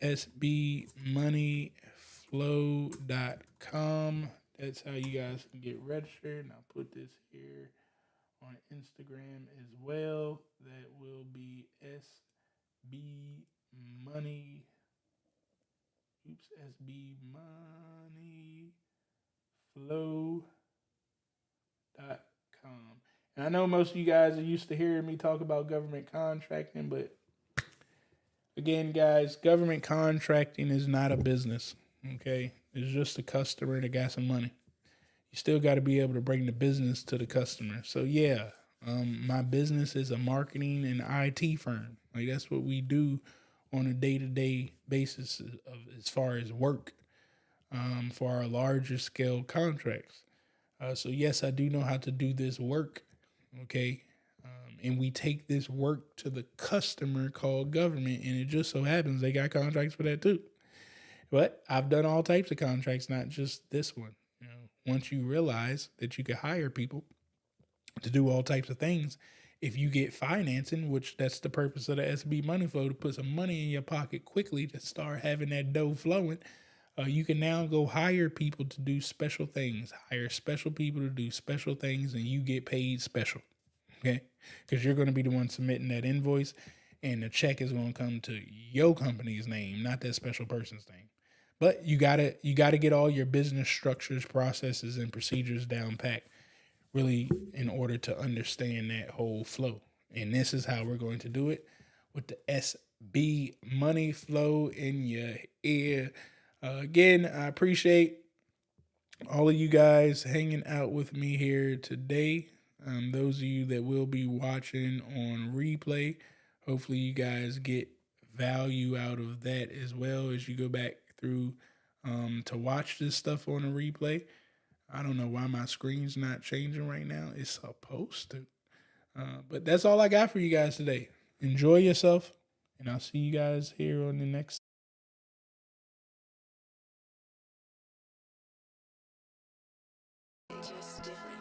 sbmoneyflow.com. That's how you guys can get registered. And I'll put this here on Instagram as well. That will be SB Money sbmoneyflow.com. And I know most of you guys are used to hearing me talk about government contracting, but again, guys, government contracting is not a business. Okay, it's just a customer that got some money. You still got to be able to bring the business to the customer. So yeah, my business is a marketing and IT firm. Like that's what we do on a day-to-day basis of as far as work for our larger scale contracts. So yes, I do know how to do this work. Okay. And we take this work to the customer called government, and it just so happens they got contracts for that too. But I've done all types of contracts, not just this one. You know, once you realize that you can hire people to do all types of things, if you get financing, which that's the purpose of the SB money flow, to put some money in your pocket quickly to start having that dough flowing, you can now go hire people to do special things, hire special people to do special things, and you get paid special. Okay, because you're going to be the one submitting that invoice, and the check is going to come to your company's name, not that special person's name. But you gotta get all your business structures, processes, and procedures down pat, really, in order to understand that whole flow. And this is how we're going to do it with the SB money flow in your ear. Again, I appreciate all of you guys hanging out with me here today. Those of you that will be watching on replay, hopefully you guys get value out of that as well as you go back through to watch this stuff on a replay. I don't know why my screen's not changing right now. It's supposed to. But that's all I got for you guys today. Enjoy yourself, and I'll see you guys here on the next. Just different.